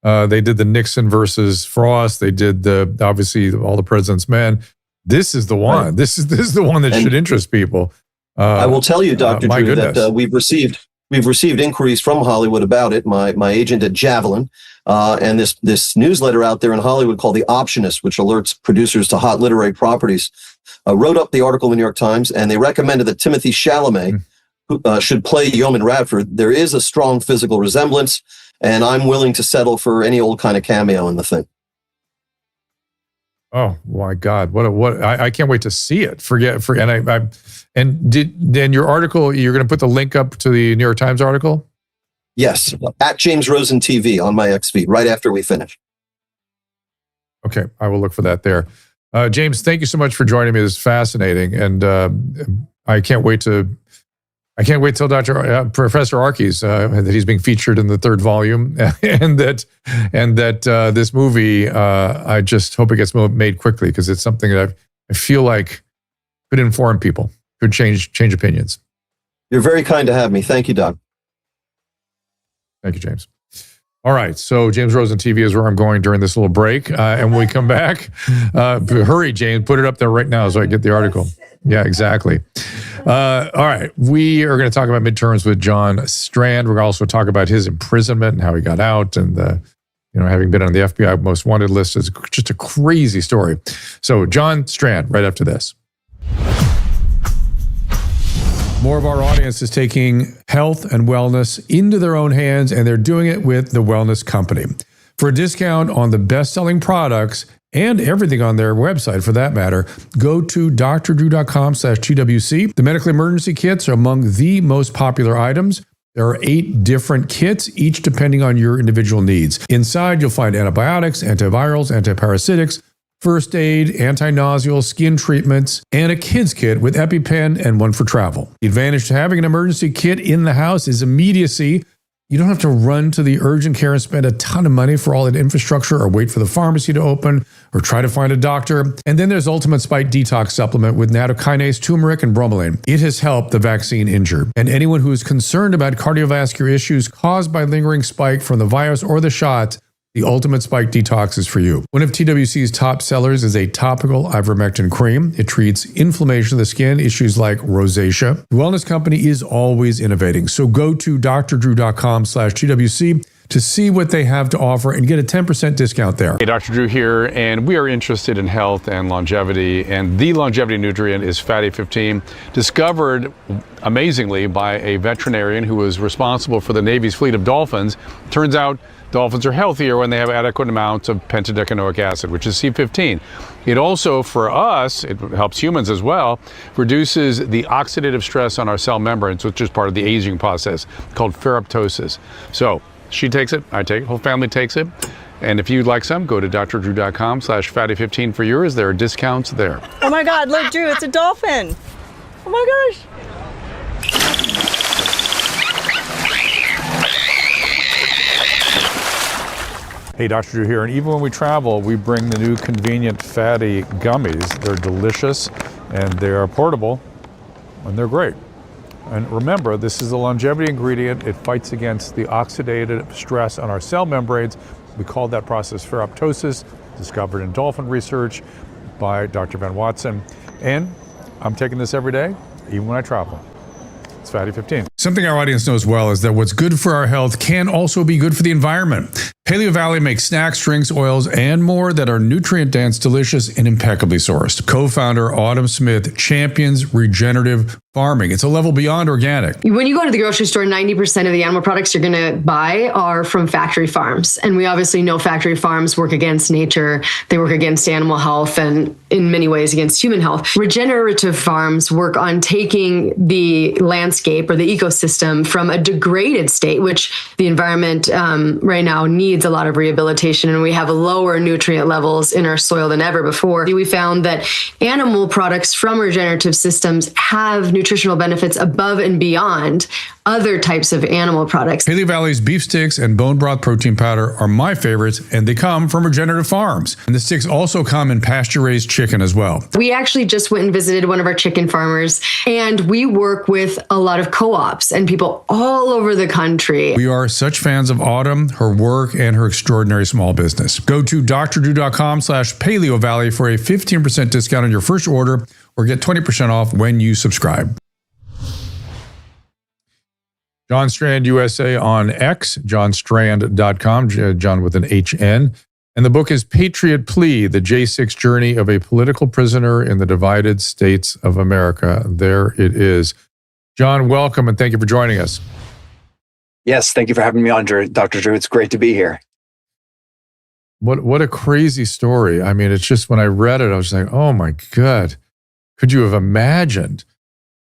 they did the Nixon versus Frost. They did obviously all the President's Men. This is the one. Right. This is the one that should interest people. I will tell you, Dr. Drew, that we've received inquiries from Hollywood about it. My agent at Javelin and this newsletter out there in Hollywood called The Optionist, which alerts producers to hot literary properties, wrote up the article in the New York Times, and they recommended that Timothy Chalamet should play Yeoman Radford. There is a strong physical resemblance, and I'm willing to settle for any old kind of cameo in the thing. Oh my God! What I can't wait to see it. And your article, you're going to put the link up to the New York Times article? Yes, at James Rosen TV on my X feed right after we finish. Okay, I will look for that there. James, thank you so much for joining me. This is fascinating, and I can't wait till Professor Arkey's that he's being featured in the 3rd volume, and that this movie. I just hope it gets made quickly, because it's something that I feel like could inform people, could change opinions. You're very kind to have me. Thank you, Doug. Thank you, James. All right, so James Rosen TV is where I'm going during this little break, and when we come back, hurry, James, put it up there right now so I get the article. Yeah, exactly. All right, we are going to talk about midterms with John Strand. We're going to also talk about his imprisonment and how he got out, and having been on the FBI most wanted list is just a crazy story. So John Strand, right after this. More of our audience is taking health and wellness into their own hands, and they're doing it with The Wellness Company. For a discount on the best-selling products and everything on their website, for that matter, go to drdrew.com/TWC. The medical emergency kits are among the most popular items. There are 8 different kits, each depending on your individual needs. Inside, you'll find antibiotics, antivirals, antiparasitics, first aid, anti-nauseal, skin treatments, and a kids kit with EpiPen and one for travel. The advantage to having an emergency kit in the house is immediacy. You don't have to run to the urgent care and spend a ton of money for all that infrastructure, or wait for the pharmacy to open, or try to find a doctor. And then there's Ultimate Spike Detox Supplement with nattokinase, turmeric, and bromelain. It has helped the vaccine injured. And anyone who is concerned about cardiovascular issues caused by lingering spike from the virus or the shot, the Ultimate Spike Detox is for you. One of TWC's top sellers is a topical ivermectin cream. It treats inflammation of the skin, issues like rosacea. The Wellness Company is always innovating. So go to drdrew.com/TWC to see what they have to offer and get a 10% discount there. Hey, Dr. Drew here, and we are interested in health and longevity, and the longevity nutrient is Fatty 15, discovered amazingly by a veterinarian who was responsible for the Navy's fleet of dolphins. Turns out dolphins are healthier when they have adequate amounts of pentadecanoic acid, which is C15. It also, for us, it helps humans as well, reduces the oxidative stress on our cell membranes, which is part of the aging process called ferroptosis. So she takes it, I take it, whole family takes it. And if you'd like some, go to drdrew.com/fatty15 for yours. There are discounts there. Oh my God, look, Drew, it's a dolphin. Oh my gosh. Hey, Dr. Drew here, and even when we travel, we bring the new convenient fatty gummies. They're delicious, and they are portable, and they're great. And remember, this is a longevity ingredient. It fights against the oxidative stress on our cell membranes. We call that process ferroptosis, discovered in dolphin research by Dr. Van Watson. And I'm taking this every day, even when I travel. It's Fatty 15. Something our audience knows well is that what's good for our health can also be good for the environment. Paleo Valley makes snacks, drinks, oils, and more that are nutrient-dense, delicious, and impeccably sourced. Co-founder Autumn Smith champions regenerative farming. It's a level beyond organic. When you go to the grocery store, 90% of the animal products you're going to buy are from factory farms. And we obviously know factory farms work against nature. They work against animal health and in many ways against human health. Regenerative farms work on taking the landscape or the ecosystem from a degraded state, which the environment right now needs a lot of rehabilitation, and we have lower nutrient levels in our soil than ever before. We found that animal products from regenerative systems have nutritional benefits above and beyond other types of animal products. Paleo Valley's beef sticks and bone broth protein powder are my favorites, and they come from regenerative farms. And the sticks also come in pasture-raised chicken as well. We actually just went and visited one of our chicken farmers, and we work with a lot of co-ops and people all over the country. We are such fans of Autumn, her work, and her extraordinary small business. Go to drdrew.com/Paleo Valley for a 15% discount on your first order, or get 20% off when you subscribe. John Strand USA on X, johnstrand.com, John with an HN. And the book is Patriot Plea, the J6 Journey of a Political Prisoner in the Divided States of America. There it is. John, welcome, and thank you for joining us. Yes, thank you for having me on, Dr. Drew. It's great to be here. What a crazy story. I mean, it's just when I read it, I was like, oh my God, could you have imagined?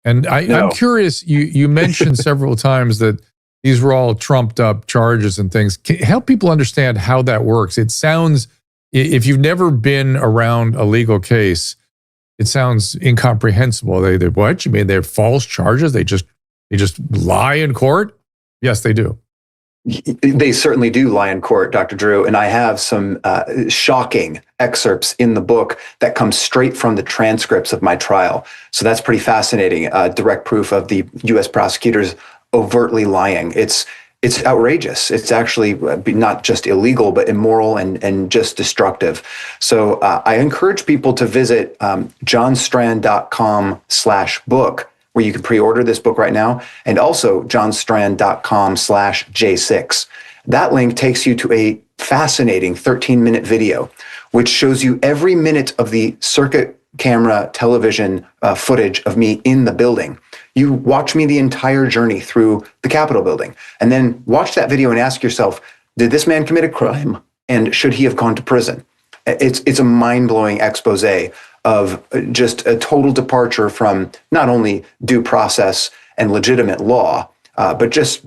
And I'm curious, you mentioned several times that these were all trumped up charges and things. Help people understand how that works. It sounds, if you've never been around a legal case, it sounds incomprehensible. They what? You mean they're false charges? They just lie in court? Yes, they do. They certainly do lie in court, Dr. Drew, and I have some shocking excerpts in the book that come straight from the transcripts of my trial. So that's pretty fascinating. Direct proof of the U.S. prosecutors overtly lying. It's outrageous. It's actually not just illegal, but immoral and just destructive. So I encourage people to visit johnstrand.com/book, where you can pre-order this book right now, and also johnstrand.com/J6. That link takes you to a fascinating 13-minute video, which shows you every minute of the circuit camera television footage of me in the building. You watch me the entire journey through the Capitol building, and then watch that video and ask yourself, did this man commit a crime, and should he have gone to prison? It's a mind-blowing expose of just a total departure from not only due process and legitimate law, but just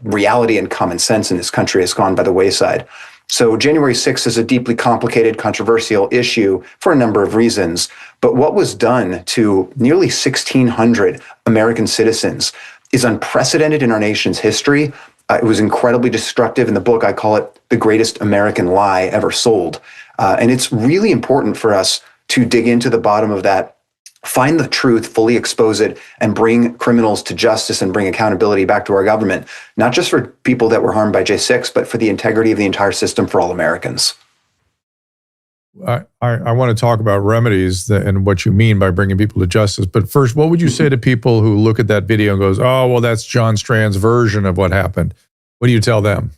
reality and common sense in this country has gone by the wayside. So January 6th is a deeply complicated, controversial issue for a number of reasons. But what was done to nearly 1,600 American citizens is unprecedented in our nation's history. It was incredibly destructive. In the book, I call it the greatest American lie ever sold. And it's really important for us to dig into the bottom of that, find the truth, fully expose it, and bring criminals to justice and bring accountability back to our government, not just for people that were harmed by J6, but for the integrity of the entire system for all Americans. I want to talk about remedies and what you mean by bringing people to justice. But first, what would you say to people who look at that video and goes, oh, well, that's John Strand's version of what happened? What do you tell them?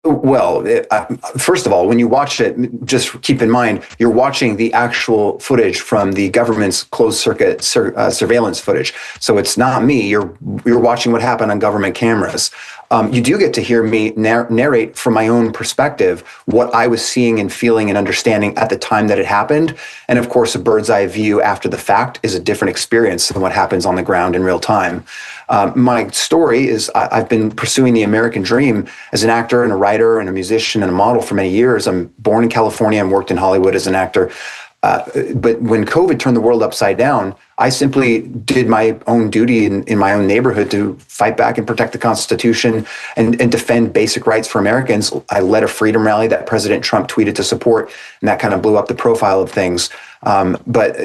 Well, first of all, when you watch it, just keep in mind, you're watching the actual footage from the government's closed circuit surveillance footage. So it's not me. You're watching what happened on government cameras. You do get to hear me narrate from my own perspective what I was seeing and feeling and understanding at the time that it happened. And of course, a bird's eye view after the fact is a different experience than what happens on the ground in real time. My story is I've been pursuing the American dream as an actor and a writer and a musician and a model for many years. I'm born in California and worked in Hollywood as an actor. But when COVID turned the world upside down, I simply did my own duty in my own neighborhood to fight back and protect the Constitution and defend basic rights for Americans. I led a freedom rally that President Trump tweeted to support, and that kind of blew up the profile of things. But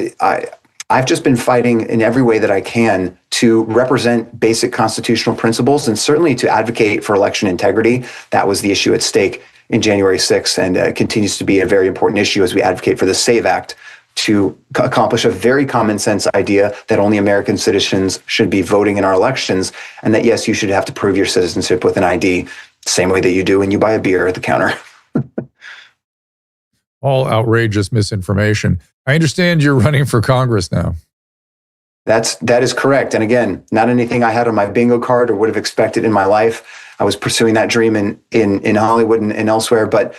I've just been fighting in every way that I can to represent basic constitutional principles and certainly to advocate for election integrity. That was the issue at stake in January 6th and continues to be a very important issue as we advocate for the SAVE Act to accomplish a very common sense idea that only American citizens should be voting in our elections, and that, yes, you should have to prove your citizenship with an ID, same way that you do when you buy a beer at the counter. All outrageous misinformation. I understand you're running for Congress now. That is correct. And again, not anything I had on my bingo card or would have expected in my life. I was pursuing that dream in Hollywood and elsewhere, but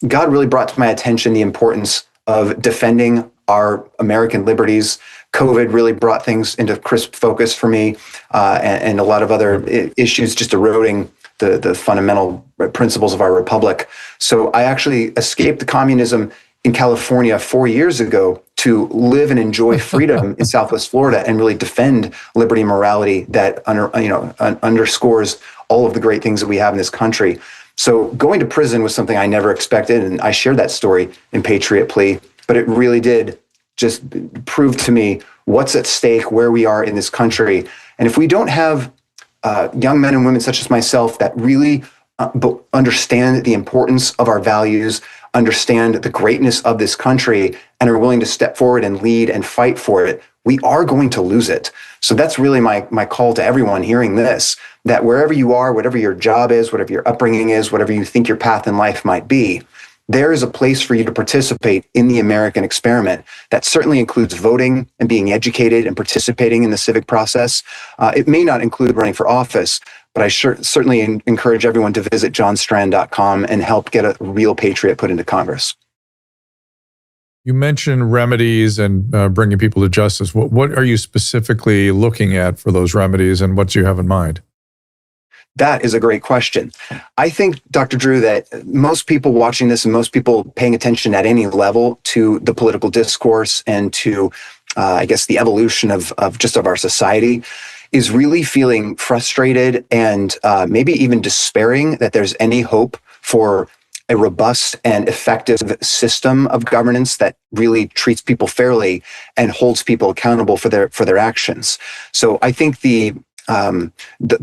God really brought to my attention the importance of defending our American liberties. COVID really brought things into crisp focus for me, and a lot of other issues just eroding the fundamental principles of our republic. So I actually escaped the communism in California 4 years ago to live and enjoy freedom in Southwest Florida and really defend liberty and morality that underscores all of the great things that we have in this country. So going to prison was something I never expected, and I shared that story in Patriot Plea, but it really did just prove to me what's at stake, where we are in this country. And if we don't have young men and women such as myself that really understand the importance of our values, understand the greatness of this country, and are willing to step forward and lead and fight for it, we are going to lose it. So that's really my call to everyone hearing this, that wherever you are, whatever your job is, whatever your upbringing is, whatever you think your path in life might be, there is a place for you to participate in the American experiment. That certainly includes voting and being educated and participating in the civic process. It may not include running for office, but I certainly encourage everyone to visit johnstrand.com and help get a real patriot put into Congress. You mentioned remedies and bringing people to justice. What are you specifically looking at for those remedies, and what do you have in mind? That is a great question. I think, Dr. Drew, that most people watching this and most people paying attention at any level to the political discourse and to, I guess, the evolution of our society is really feeling frustrated and maybe even despairing that there's any hope for a robust and effective system of governance that really treats people fairly and holds people accountable for their actions. So I think the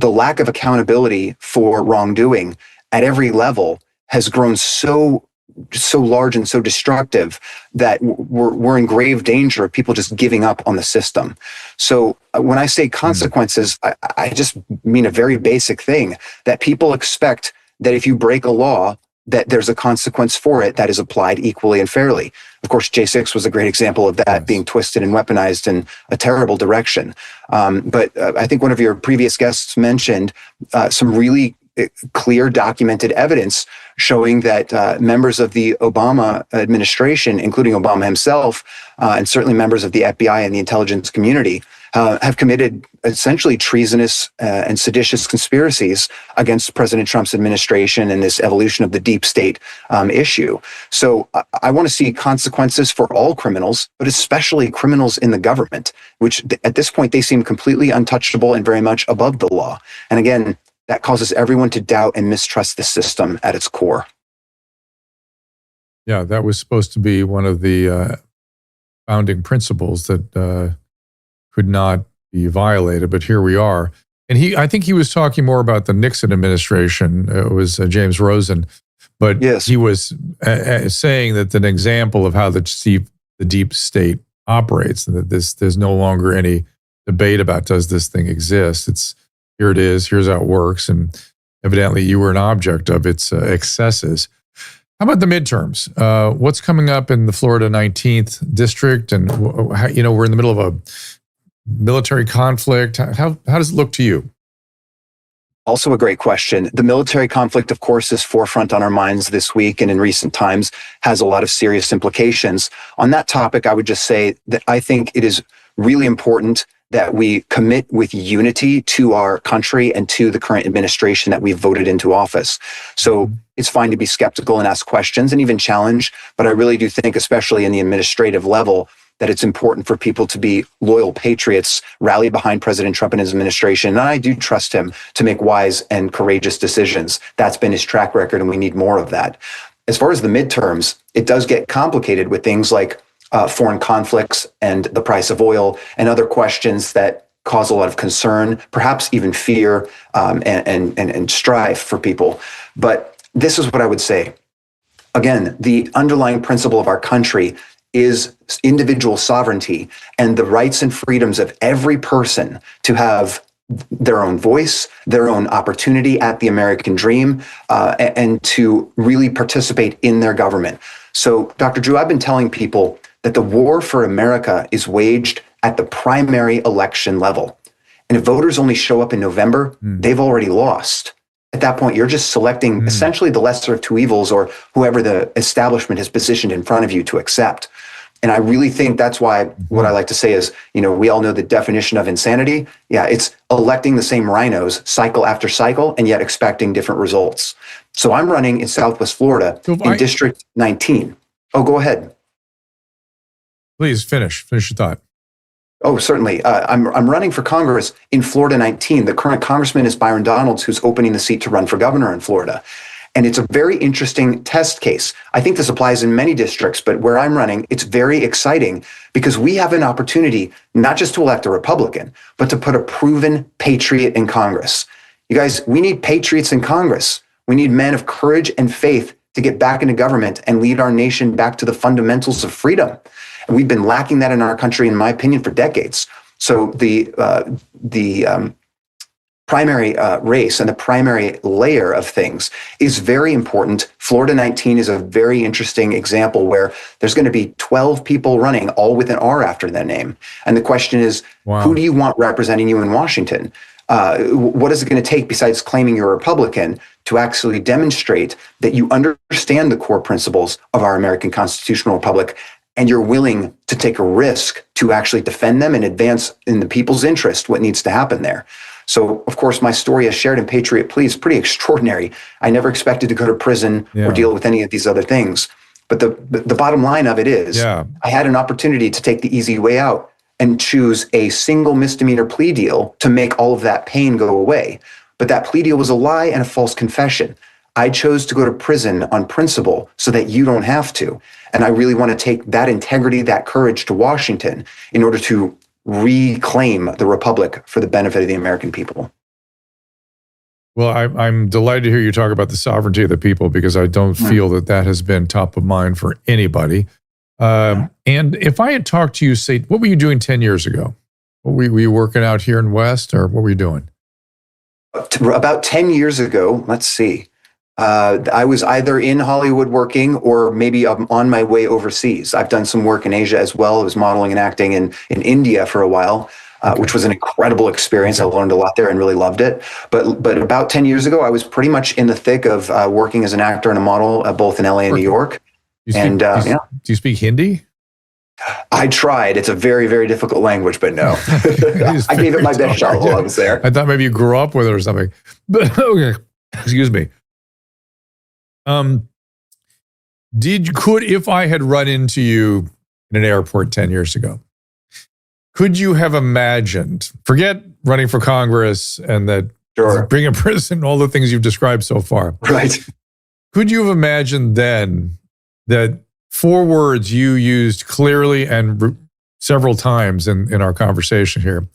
lack of accountability for wrongdoing at every level has grown so large and so destructive that we're in grave danger of people just giving up on the system. So when I say consequences, I just mean a very basic thing, that people expect that if you break a law, that there's a consequence for it that is applied equally and fairly. Of course, J6 was a great example of that being twisted and weaponized in a terrible direction. But I think one of your previous guests mentioned some really clear documented evidence showing that members of the Obama administration, including Obama himself, and certainly members of the FBI and the intelligence community, have committed essentially treasonous and seditious conspiracies against President Trump's administration and this evolution of the deep state issue. So I want to see consequences for all criminals, but especially criminals in the government, which at this point they seem completely untouchable and very much above the law. And again, that causes everyone to doubt and mistrust the system at its core. Yeah, that was supposed to be one of the founding principles that could not be violated, but here we are. And I think he was talking more about the Nixon administration. It was James Rosen, but yes, he was saying that an example of how the deep state operates, and that there's no longer any debate about does this thing exist. Here it is, here's how it works. And evidently you were an object of its excesses. How about the midterms? What's coming up in the Florida 19th district? And, we're in the middle of a military conflict. How does it look to you? Also a great question. The military conflict, of course, is forefront on our minds this week and in recent times, has a lot of serious implications. On that topic, I would just say that I think it is really important that we commit with unity to our country and to the current administration that we've voted into office. So it's fine to be skeptical and ask questions and even challenge, but I really do think, especially in the administrative level, that it's important for people to be loyal patriots, rally behind President Trump and his administration. And I do trust him to make wise and courageous decisions. That's been his track record, and we need more of that. As far as the midterms, it does get complicated with things like foreign conflicts and the price of oil and other questions that cause a lot of concern, perhaps even fear and strife for people. But this is what I would say. Again, the underlying principle of our country is individual sovereignty and the rights and freedoms of every person to have their own voice, their own opportunity at the American dream, and to really participate in their government. So, Dr. Drew, I've been telling people that the war for America is waged at the primary election level. And if voters only show up in November, they've already lost. At that point, you're just selecting essentially the lesser of two evils, or whoever the establishment has positioned in front of you to accept. And I really think that's why what I like to say is, we all know the definition of insanity. Yeah, it's electing the same rhinos cycle after cycle and yet expecting different results. So I'm running in Southwest Florida in District 19. Oh, go ahead. Please finish your thought. Oh, certainly. I'm running for Congress in Florida 19. The current congressman is Byron Donalds, who's opening the seat to run for governor in Florida. And it's a very interesting test case. I think this applies in many districts, but where I'm running, it's very exciting because we have an opportunity not just to elect a Republican, but to put a proven patriot in Congress. You guys, we need patriots in Congress. We need men of courage and faith to get back into government and lead our nation back to the fundamentals of freedom. And we've been lacking that in our country, in my opinion, for decades. So the primary race and the primary layer of things is very important. Florida 19 is a very interesting example where there's going to be 12 people running, all with an R after their name. And the question is, who do you want representing you in Washington? What is it going to take besides claiming you're a Republican to actually demonstrate that you understand the core principles of our American constitutional republic and you're willing to take a risk to actually defend them and advance in the people's interest what needs to happen there? So, of course, my story as shared in Patriot Plea is pretty extraordinary. I never expected to go to prison or deal with any of these other things. But the bottom line of it is I had an opportunity to take the easy way out and choose a single misdemeanor plea deal to make all of that pain go away. But that plea deal was a lie and a false confession. I chose to go to prison on principle so that you don't have to. And I really want to take that integrity, that courage to Washington in order to reclaim the republic for the benefit of the American people. Well, I'm delighted to hear you talk about the sovereignty of the people, because I don't feel that has been top of mind for anybody. And if I had talked to you, say, what were you doing 10 years ago? Were you working out here in West, or what were you doing? About 10 years ago, let's see. I was either in Hollywood working or maybe on my way overseas. I've done some work in Asia as well. I was modeling and acting in India for a while, which was an incredible experience. I learned a lot there and really loved it. But about 10 years ago, I was pretty much in the thick of working as an actor and a model, both in LA and New York. Do you speak Hindi? I tried. It's a very, very difficult language, but no. I gave it my best shot while I was there. I thought maybe you grew up with it or something. But okay, excuse me. If I had run into you in an airport 10 years ago, could you have imagined, forget running for Congress and that being in prison, all the things you've described so far. Right. Could you have imagined then that 4 words you used clearly and several times in our conversation here,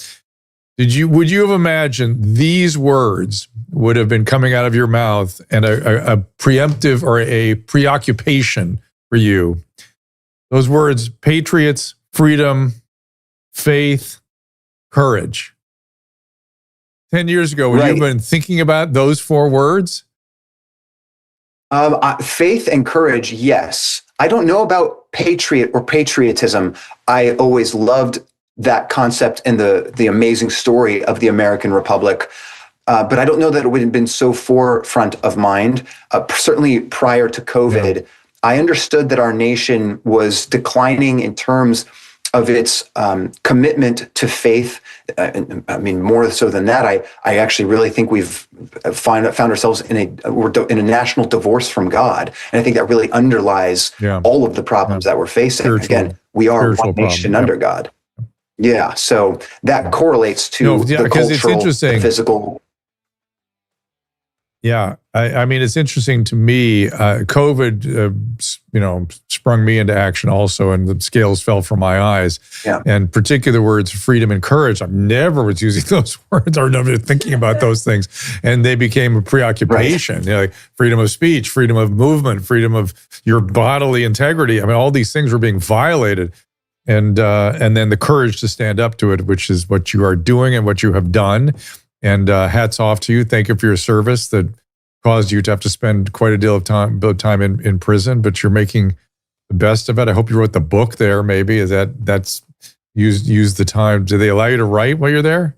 would you have imagined these words would have been coming out of your mouth and a preemptive or a preoccupation for you? Those words: patriots, freedom, faith, courage. 10 years ago, would you have been thinking about those 4 words? Faith and courage, yes. I don't know about patriot or patriotism. I always loved that concept and the amazing story of the American Republic. But I don't know that it would have been so forefront of mind. Certainly prior to COVID, I understood that our nation was declining in terms of its commitment to faith. I mean, more so than that, I actually really think we've found ourselves in a national divorce from God. And I think that really underlies all of the problems that we're facing. Again, we are one nation under God. Yeah, so that correlates to the cultural, the physical. Yeah, I mean, it's interesting to me. COVID, sprung me into action also, and the scales fell from my eyes. Yeah. And particular words, freedom and courage, I never was using those words or never thinking about those things, and they became a preoccupation. Right. Like freedom of speech, freedom of movement, freedom of your bodily integrity. I mean, all these things were being violated, and then the courage to stand up to it, which is what you are doing and what you have done. And hats off to you. Thank you for your service that caused you to have to spend quite a deal of time in prison, but you're making the best of it. I hope you wrote the book there, maybe. That's used the time. Do they allow you to write while you're there?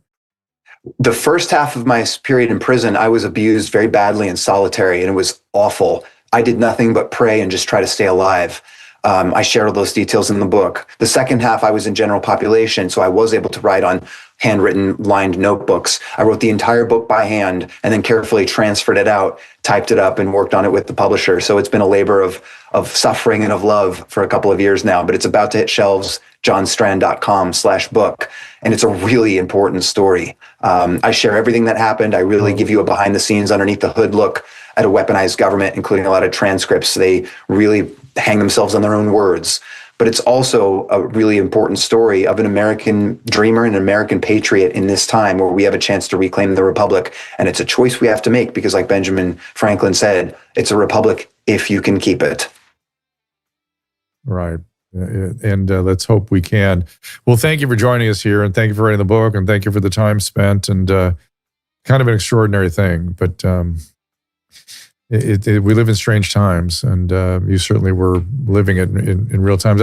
The first half of my period in prison, I was abused very badly in solitary, and it was awful. I did nothing but pray and just try to stay alive. I share all those details in the book. The second half, I was in general population, so I was able to write on handwritten, lined notebooks. I wrote the entire book by hand and then carefully transferred it out, typed it up, and worked on it with the publisher. So it's been a labor of suffering and of love for a couple of years now, but it's about to hit shelves, johnstrand.com/book. And it's a really important story. I share everything that happened. I really give you a behind the scenes, underneath the hood look at a weaponized government, including a lot of transcripts. They really hang themselves on their own words. But it's also a really important story of an American dreamer and an American patriot in this time where we have a chance to reclaim the republic. And it's a choice we have to make because, like Benjamin Franklin said, it's a republic if you can keep it. Right. And let's hope we can. Well, thank you for joining us here, and thank you for writing the book, and thank you for the time spent, and kind of an extraordinary thing. But we live in strange times, and you certainly were living it in real times.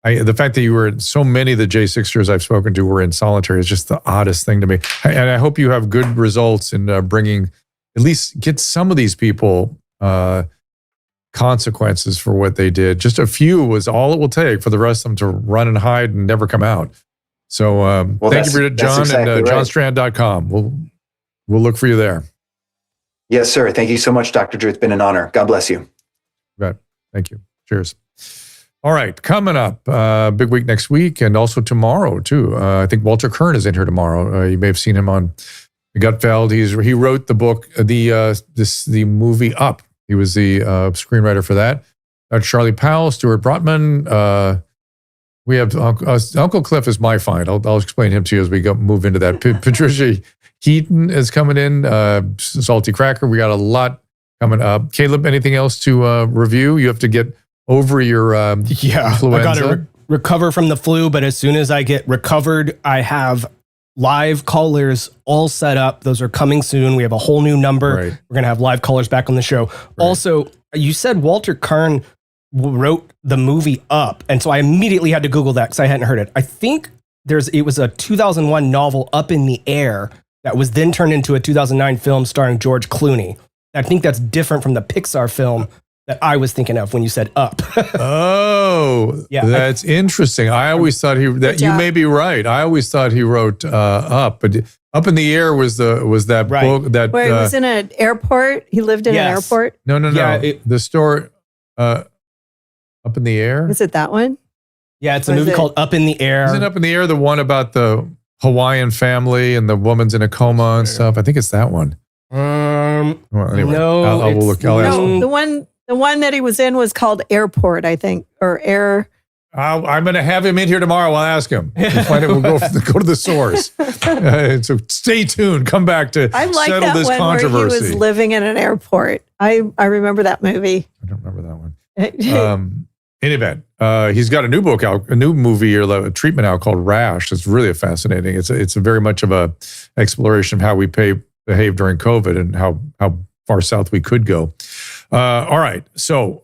The fact that you were, so many of the J6ers I've spoken to were in solitary is just the oddest thing to me. And I hope you have good results in bringing, at least get some of these people consequences for what they did. Just a few was all it will take for the rest of them to run and hide and never come out. So thank you for John, exactly, and johnstrand.com. We'll look for you there. Yes, sir. Thank you so much, Dr. Drew. It's been an honor. God bless you. Right. Thank you. Cheers. All right. Coming up, big week next week, and also tomorrow, too. I think Walter Kern is in here tomorrow. You may have seen him on Gutfeld. He wrote the book, the movie Up. He was the screenwriter for that. Charlie Powell, Stuart Brotman. We have Uncle Cliff is my find. I'll explain him to you as we move into that. Patricia Heaton is coming in. Salty Cracker. We got a lot coming up. Caleb, anything else to review? You have to get over your influenza. I got to recover from the flu, but as soon as I get recovered, I have live callers all set up. Those are coming soon. We have a whole new number. Right. We're going to have live callers back on the show. Right. Also, you said Walter Kern wrote the movie Up, and so I immediately had to Google that because I hadn't heard it. I think it was a 2001 novel, Up in the Air, that was then turned into a 2009 film starring George Clooney. I think that's different from the Pixar film that I was thinking of when you said Up. Oh, yeah, that's interesting. I always thought you may be right. I always thought he wrote Up, but Up in the Air was that right. book that where he was in an airport. He lived in an airport. No. Yeah, the story Up in the Air. Is it that one? Yeah, it's a movie called Up in the Air. Isn't Up in the Air the one about the Hawaiian family and the woman's in a coma and stuff? I think it's that one. Well, anyway, no, I'll ask him. The one that he was in was called Airport, I think, or Air. I'm going to have him in here tomorrow. I'll ask him. We'll find it. We'll go to the source. So stay tuned. Come back to settle this controversy. Where he was living in an airport. I remember that movie. I don't remember that one. In event, he's got a new book out, a new movie or a treatment out called Rash. It's really fascinating. It's a very much of a exploration of how we behave during COVID and how far south we could go. All right. So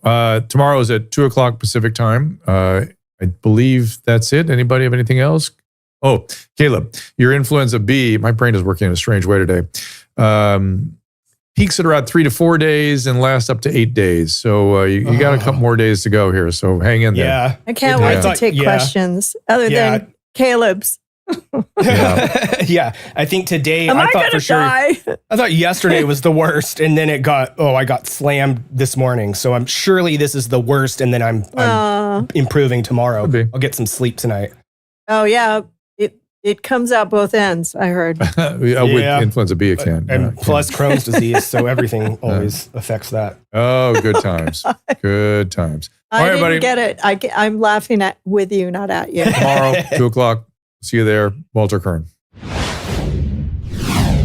tomorrow is at 2:00 Pacific time. I believe that's it. Anybody have anything else? Oh, Caleb, your influenza B, my brain is working in a strange way today. Peaks at around 3 to 4 days and lasts up to 8 days. So you got a couple more days to go here. So hang in there. Yeah. I can't wait to take questions other than Caleb's. Yeah. I think today, Am I thought gonna for sure, die? I thought yesterday was the worst. And then I got slammed this morning. So I'm surely this is the worst. And then I'm improving tomorrow. I'll get some sleep tonight. Oh, yeah. It comes out both ends, I heard. With influenza B, it can. And plus Crohn's disease, so everything always affects that. Oh, good times. Good times. I didn't everybody. get it. I'm laughing with you, not at you. Tomorrow, 2:00. See you there. Walter Kern.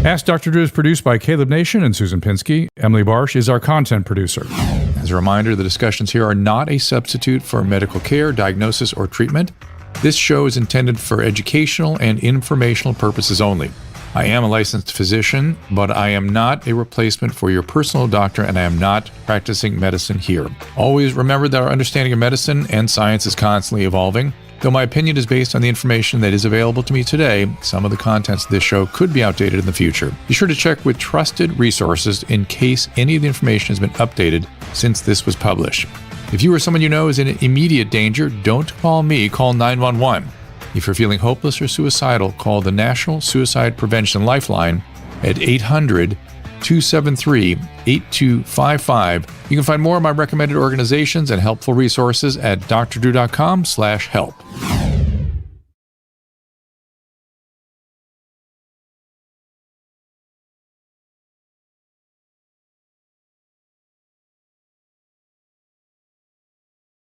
Ask Dr. Drew is produced by Caleb Nation and Susan Pinsky. Emily Barsh is our content producer. As a reminder, the discussions here are not a substitute for medical care, diagnosis, or treatment. This show is intended for educational and informational purposes only. I am a licensed physician, but I am not a replacement for your personal doctor, and I am not practicing medicine here. Always remember that our understanding of medicine and science is constantly evolving. Though my opinion is based on the information that is available to me today, some of the contents of this show could be outdated in the future. Be sure to check with trusted resources in case any of the information has been updated since this was published. If you or someone you know is in immediate danger, don't call me, call 911. If you're feeling hopeless or suicidal, call the National Suicide Prevention Lifeline at 800-273-8255. You can find more of my recommended organizations and helpful resources at drdrew.com/help.